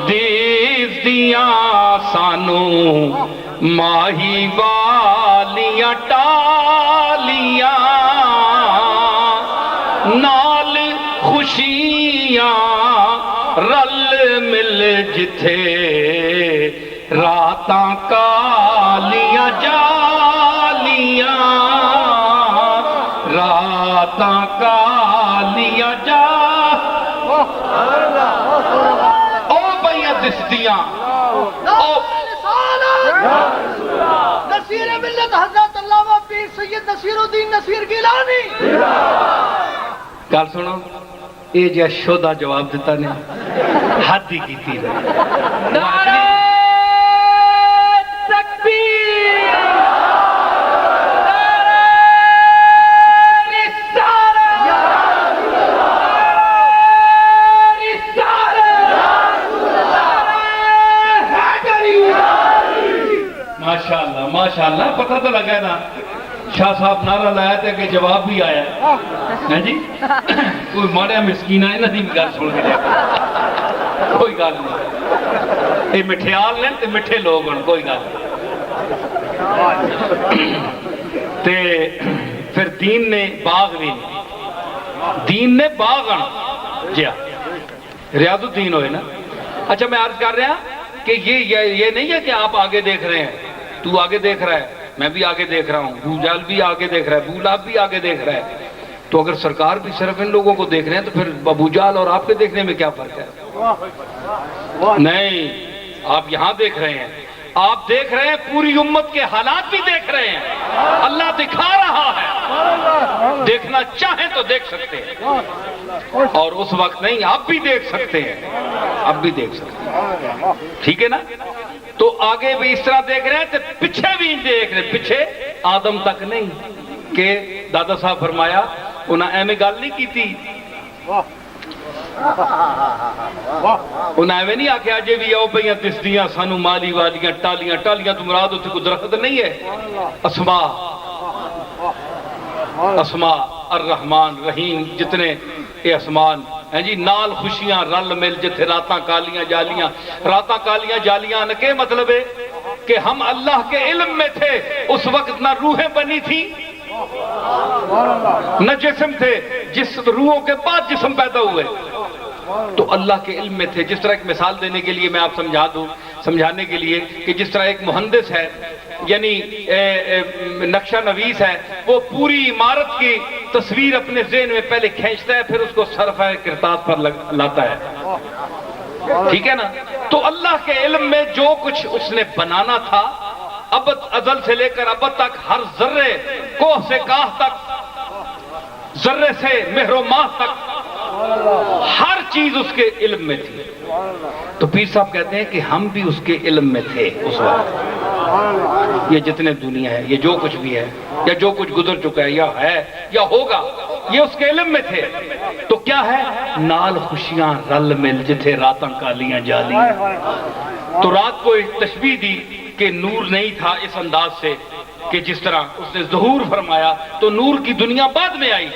Speaker 1: دیس دیاں سانو ماہی والیاں ٹالیاں نال خوشیاں رل مل جتھے راتاں کالیاں جالیاں راتاں کالیاں جا او بھائیاں دستیاں
Speaker 2: نصیر ملت حضرت علامہ پیر سید نصیر الدین نصیر گیلانی
Speaker 1: گل سنو یہ جا شودا جواب دیتا نے حد ہی کی تھی
Speaker 2: نعرہ تکبیر نعرہ رسالت
Speaker 1: ماشاءاللہ ماشاءاللہ پتہ تو لگا ہے نا شاہ صاحب نعرہ لایا تھا کہ جواب بھی آیا ہے جی کوئی ماریا مسکین ہے نا نہیں گل سن کے لیا کوئی گل نہیں یہ مٹھیال نے تے مٹھے لوگ ہیں کوئی گل تے پھر دین نے باغ بھی دین نے باغ جی ریاض الدین ہوئے نا اچھا میں عرض کر رہا کہ یہ نہیں ہے کہ آپ آگے دیکھ رہے ہیں تو آگے دیکھ رہا ہے میں بھی آگے دیکھ رہا ہوں بو جال بھی آگے دیکھ رہا ہے بو لاب بھی آگے دیکھ رہا ہے تو اگر سرکار بھی صرف ان لوگوں کو دیکھ رہے ہیں تو پھر ابو جال اور آپ کے دیکھنے میں کیا فرق ہے نہیں آپ یہاں دیکھ رہے ہیں آپ دیکھ رہے ہیں پوری امت کے حالات بھی دیکھ رہے ہیں اللہ دکھا رہا ہے دیکھنا چاہیں تو دیکھ سکتے ہیں اور اس وقت نہیں آپ بھی دیکھ سکتے ہیں اب بھی دیکھ سکتے ہیں ٹھیک ہے نا تو آگے بھی اس طرح دیکھ رہے ہیں تو پیچھے بھی دیکھ رہے ہیں پیچھے آدم تک نہیں کہ دادا صاحب فرمایا انہاں ایویں گل نہیں کی تھی انہاں ایویں نہیں آکھیا جے بھی آؤ پئیاں دسدیاں سانو مالی والیاں ٹالیاں ٹالیاں تو مراد اتنے کوئی درخت نہیں ہے اسماء الرحمن رحیم جتنے یہ اسمان ہیں جی نال خوشیاں رل مل جتھے راتاں کالیاں جالیاں نہ کہ مطلب ہے کہ ہم اللہ کے علم میں تھے اس وقت نہ روحیں بنی تھی نہ جسم تھے جس روحوں کے بعد جسم پیدا ہوئے تو اللہ کے علم میں تھے جس طرح ایک مثال دینے کے لیے میں آپ سمجھا دوں سمجھانے کے لیے کہ جس طرح ایک مہندس ہے یعنی نقشہ نویس ہے وہ پوری عمارت کی تصویر اپنے ذہن میں پہلے کھینچتا ہے پھر اس کو صرفہ کرتاس پر لاتا ہے ٹھیک ہے نا تو اللہ کے علم میں جو کچھ اس نے بنانا تھا ابد ازل سے لے کر ابد تک ہر ذرے کوہ سے کاہ تک ذرے سے مہر و ماہ تک ہر چیز اس کے علم میں تھی تو پیر صاحب کہتے ہیں کہ ہم بھی اس کے علم میں تھے اس وقت یہ جتنے دنیا ہے یہ جو کچھ بھی ہے یا جو کچھ گزر چکا ہے یا ہوگا یہ اس کے علم میں تھے تو کیا ہے نال خوشیاں رل مل جتھے راتاں کالیاں جالیاں تو رات کو ایک تشبیہ دی کہ نور نہیں تھا اس انداز سے کہ جس طرح اس نے ظہور فرمایا تو نور کی دنیا بعد میں آئی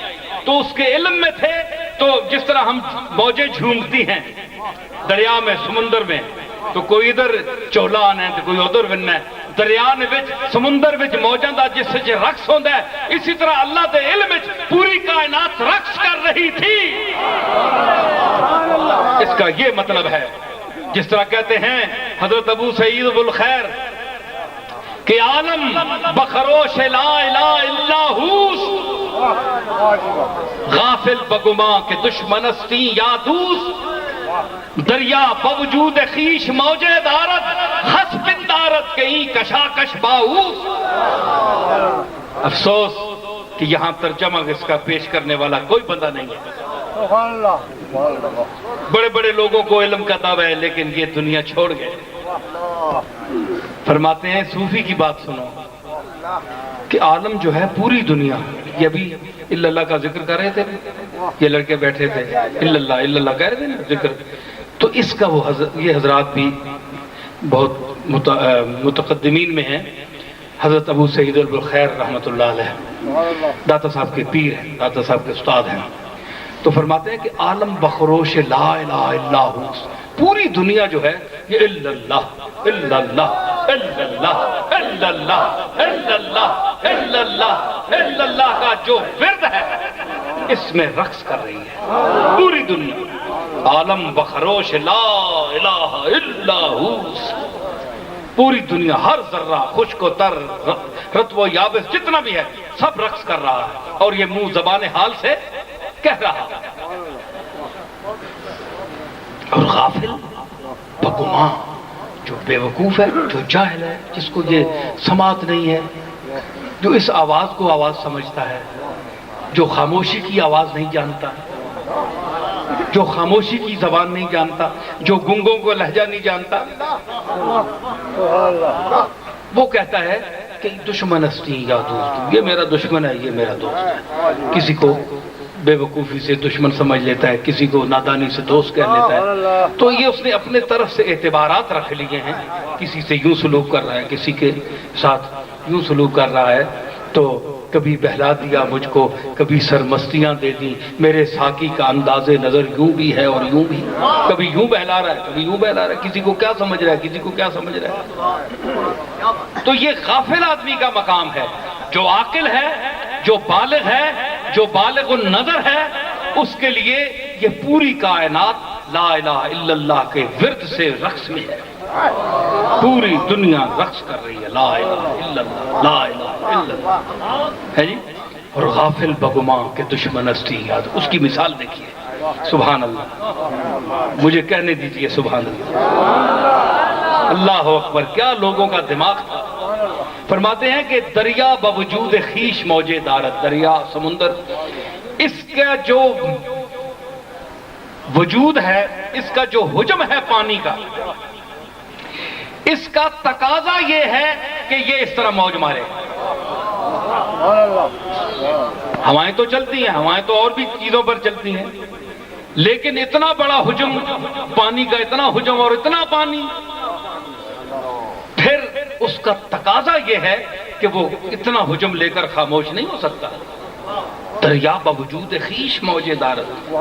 Speaker 1: تو اس کے علم میں تھے تو جس طرح ہم موجیں جھومتی ہیں دریا میں سمندر میں تو کوئی ادھر چولا آنا ہے تو کوئی ادھر وننا ہے دریا وچ سمندر وچ موجاں دا جس وچ رقص ہوندا ہے اسی طرح اللہ دے علم وچ پوری کائنات رقص کر رہی تھی اس کا یہ مطلب ہے جس طرح کہتے ہیں حضرت ابو سعید ابوالخیر کہ عالم بخروش لا الہ الا ہوس، غافل بگما کہ دشمنستی یا دوست، دریا بوجود خیش موجے دارت، حسب دارت کہیں کشاکش باہوس۔ افسوس کہ یہاں ترجمہ اس کا پیش کرنے والا کوئی بندہ نہیں ہے۔ بڑے بڑے لوگوں کو علم کا دعویٰ ہے لیکن یہ دنیا چھوڑ گئے۔ فرماتے ہیں صوفی کی بات سنو کہ عالم جو ہے پوری دنیا، یہ ابھی الا اللہ کا ذکر کر رہے تھے، یہ لڑکے بیٹھے تھے الا اللہ کہہ رہے تھے نا ذکر، تو اس کا وہ یہ حضرات بھی بہت متقدمین میں ہیں۔ حضرت ابو سعید ابوالخیر رحمۃ اللہ علیہ داتا صاحب کے پیر ہیں، داتا صاحب کے استاد ہیں، تو فرماتے ہیں کہ عالم بخروش لا الہ الا ہو، پوری دنیا جو ہے یہ الا اللہ الا اللہ الا اللہ الا اللہ الا اللہ الا اللہ الا اللہ کا جو ورد ہے اس میں رقص کر رہی ہے پوری دنیا۔ عالم بخروش لا الہ الا ہو، پوری دنیا ہر ذرہ خشک و تر رطب و یابس جتنا بھی ہے سب رقص کر رہا ہے، اور یہ منہ زبان حال سے کہہ رہا ہے۔ اور غافل بگما جو بے وقوف ہے، جو جاہل ہے، جس کو یہ سماعت نہیں ہے، جو اس آواز کو آواز سمجھتا ہے، جو خاموشی کی آواز نہیں جانتا، جو خاموشی کی زبان نہیں جانتا، جو گنگوں کو لہجہ نہیں جانتا، وہ کہتا ہے کہ دشمنستی یا دوست، یہ میرا دشمن ہے، یہ میرا دوست ہے۔ کسی کو بے وقوفی سے دشمن سمجھ لیتا ہے، کسی کو نادانی سے دوست کہہ لیتا ہے، تو یہ اس نے اپنے طرف سے اعتبارات رکھ لیے ہیں، کسی سے یوں سلوک کر رہا ہے، کسی کے ساتھ یوں سلوک کر رہا ہے، تو کبھی بہلا دیا مجھ کو، کبھی سرمستیاں دے دی، میرے ساقی کا انداز نظر یوں بھی ہے اور یوں بھی، کبھی یوں بہلا رہا ہے کبھی یوں بہلا رہا ہے، کسی کو کیا سمجھ رہا ہے کسی کو کیا سمجھ رہا ہے۔ تو یہ غافل آدمی کا مقام ہے۔ جو عاقل ہے، جو بالغ ہے، جو بالغ النظر ہے، اس کے لیے یہ پوری کائنات لا الہ الا اللہ کے ورد سے رقص میں ہے، پوری دنیا رقص کر رہی ہے لا الہ الا اللہ لا الہ الا اللہ ہے جی۔ اور غافل بگما کے دشمنستی یاد، اس کی مثال دیکھیے، سبحان اللہ، مجھے کہنے دیجئے سبحان اللہ، اللہ اکبر، کیا لوگوں کا دماغ تھا۔ فرماتے ہیں کہ دریا بوجود خیش موجے دارت، دریا سمندر، اس کا جو وجود ہے، اس کا جو حجم ہے پانی کا، اس کا تقاضا یہ ہے کہ یہ اس طرح موج مارے۔ ہوائیں تو چلتی ہیں، ہوائیں تو اور بھی چیزوں پر چلتی ہیں، لیکن اتنا بڑا حجم پانی کا، اتنا حجم اور اتنا پانی، پھر اس کا تقاضا یہ ہے کہ وہ اتنا حجم لے کر خاموش نہیں ہو سکتا۔ دریا بوجود خیش موجے دارت،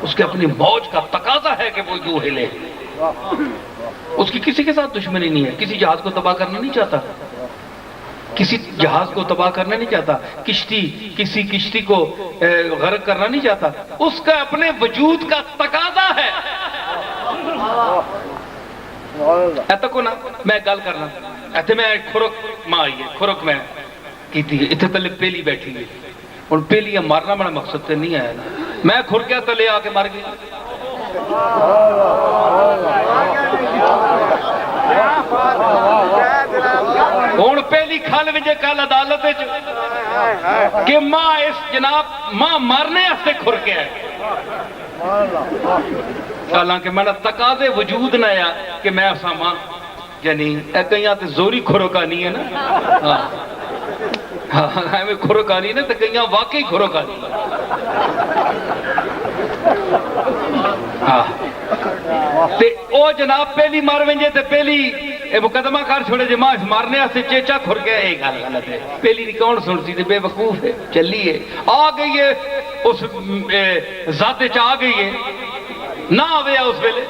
Speaker 1: اس کے اپنی موج کا تقاضا ہے کہ وہ یوں ہلے۔ اس کی کسی کے ساتھ دشمنی نہیں ہے، کسی جہاز کو تباہ کرنا نہیں چاہتا، کسی جہاز کو تباہ کرنا نہیں چاہتا، کسی کشتی کو غرق کرنا نہیں چاہتا، اس کا اپنے وجود کا تقاضا ہے۔ ایتا کو نا میں گل کرنا ایتھے میں کھرک ماں آئی ہے، کھرک میں کیتی ہے، اتنے پہلے پیلی بیٹھی ہے، اور پیلی مارنا بڑا مقصد تے نہیں آیا نا، میں کھرکیا تلے آ کے مار گئی۔ ہوں پہلی کھل وجے کل عدالت کہ ماں اس جناب ماں مارنے واسطے کھرکیا ہے، حالانکہ میں تقاضے وجود نہ آیا کہ میں اساں یعنی کئی تے زوری کھرکانی ہے نا، ہاں میں کھرکانی نا تو کئی واقعی کھرکانی، ہاں تے او جناب پہلی مار ونجے تے پہلی مقدمہ کر چھوڑے جے ماں مارنے واسطے چیچا کھر گیا، یہ گل غلط ہے۔ پہلی نہیں کون سنتی تے بے وقوف ہے، چلی ہے، آ گئی ہے اس ذات وچ آ گئی ہے، نہ آوے اس ویلے۔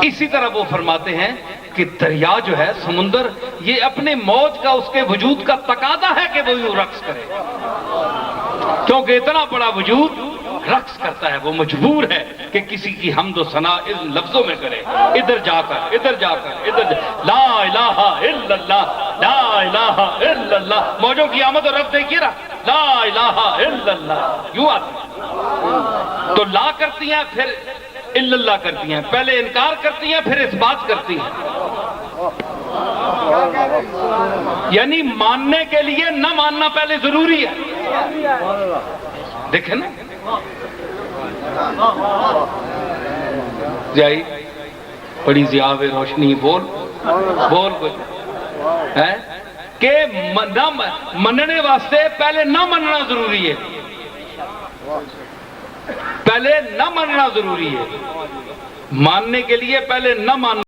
Speaker 1: اسی طرح وہ فرماتے ہیں کہ دریا جو ہے سمندر، یہ اپنے موج کا، اس کے وجود کا تقاضا ہے کہ وہ یوں رقص کرے، کیونکہ اتنا بڑا وجود رقص کرتا ہے، وہ مجبور ہے کہ کسی کی حمد و ثنا ان لفظوں میں کرے، ادھر جا کر ادھر جا کر ادھر لا الہ الا اللہ، لا الہ الا اللہ، موجوں کی آمد اور رفت دیکھیے نا، لا الہ الا اللہ یوں آتی، تو لا کرتی ہیں پھر الا اللہ کرتی ہیں، پہلے انکار کرتی ہیں پھر اس بات کرتی ہیں، یعنی ماننے کے لیے نہ ماننا پہلے ضروری ہے، دیکھیں نا جائی بڑی ضیاء روشنی بول کچھ ہے کہ مننے واسطے پہلے نہ مننا ضروری ہے، پہلے نہ مننا ضروری ہے، ماننے کے لیے پہلے نہ ماننا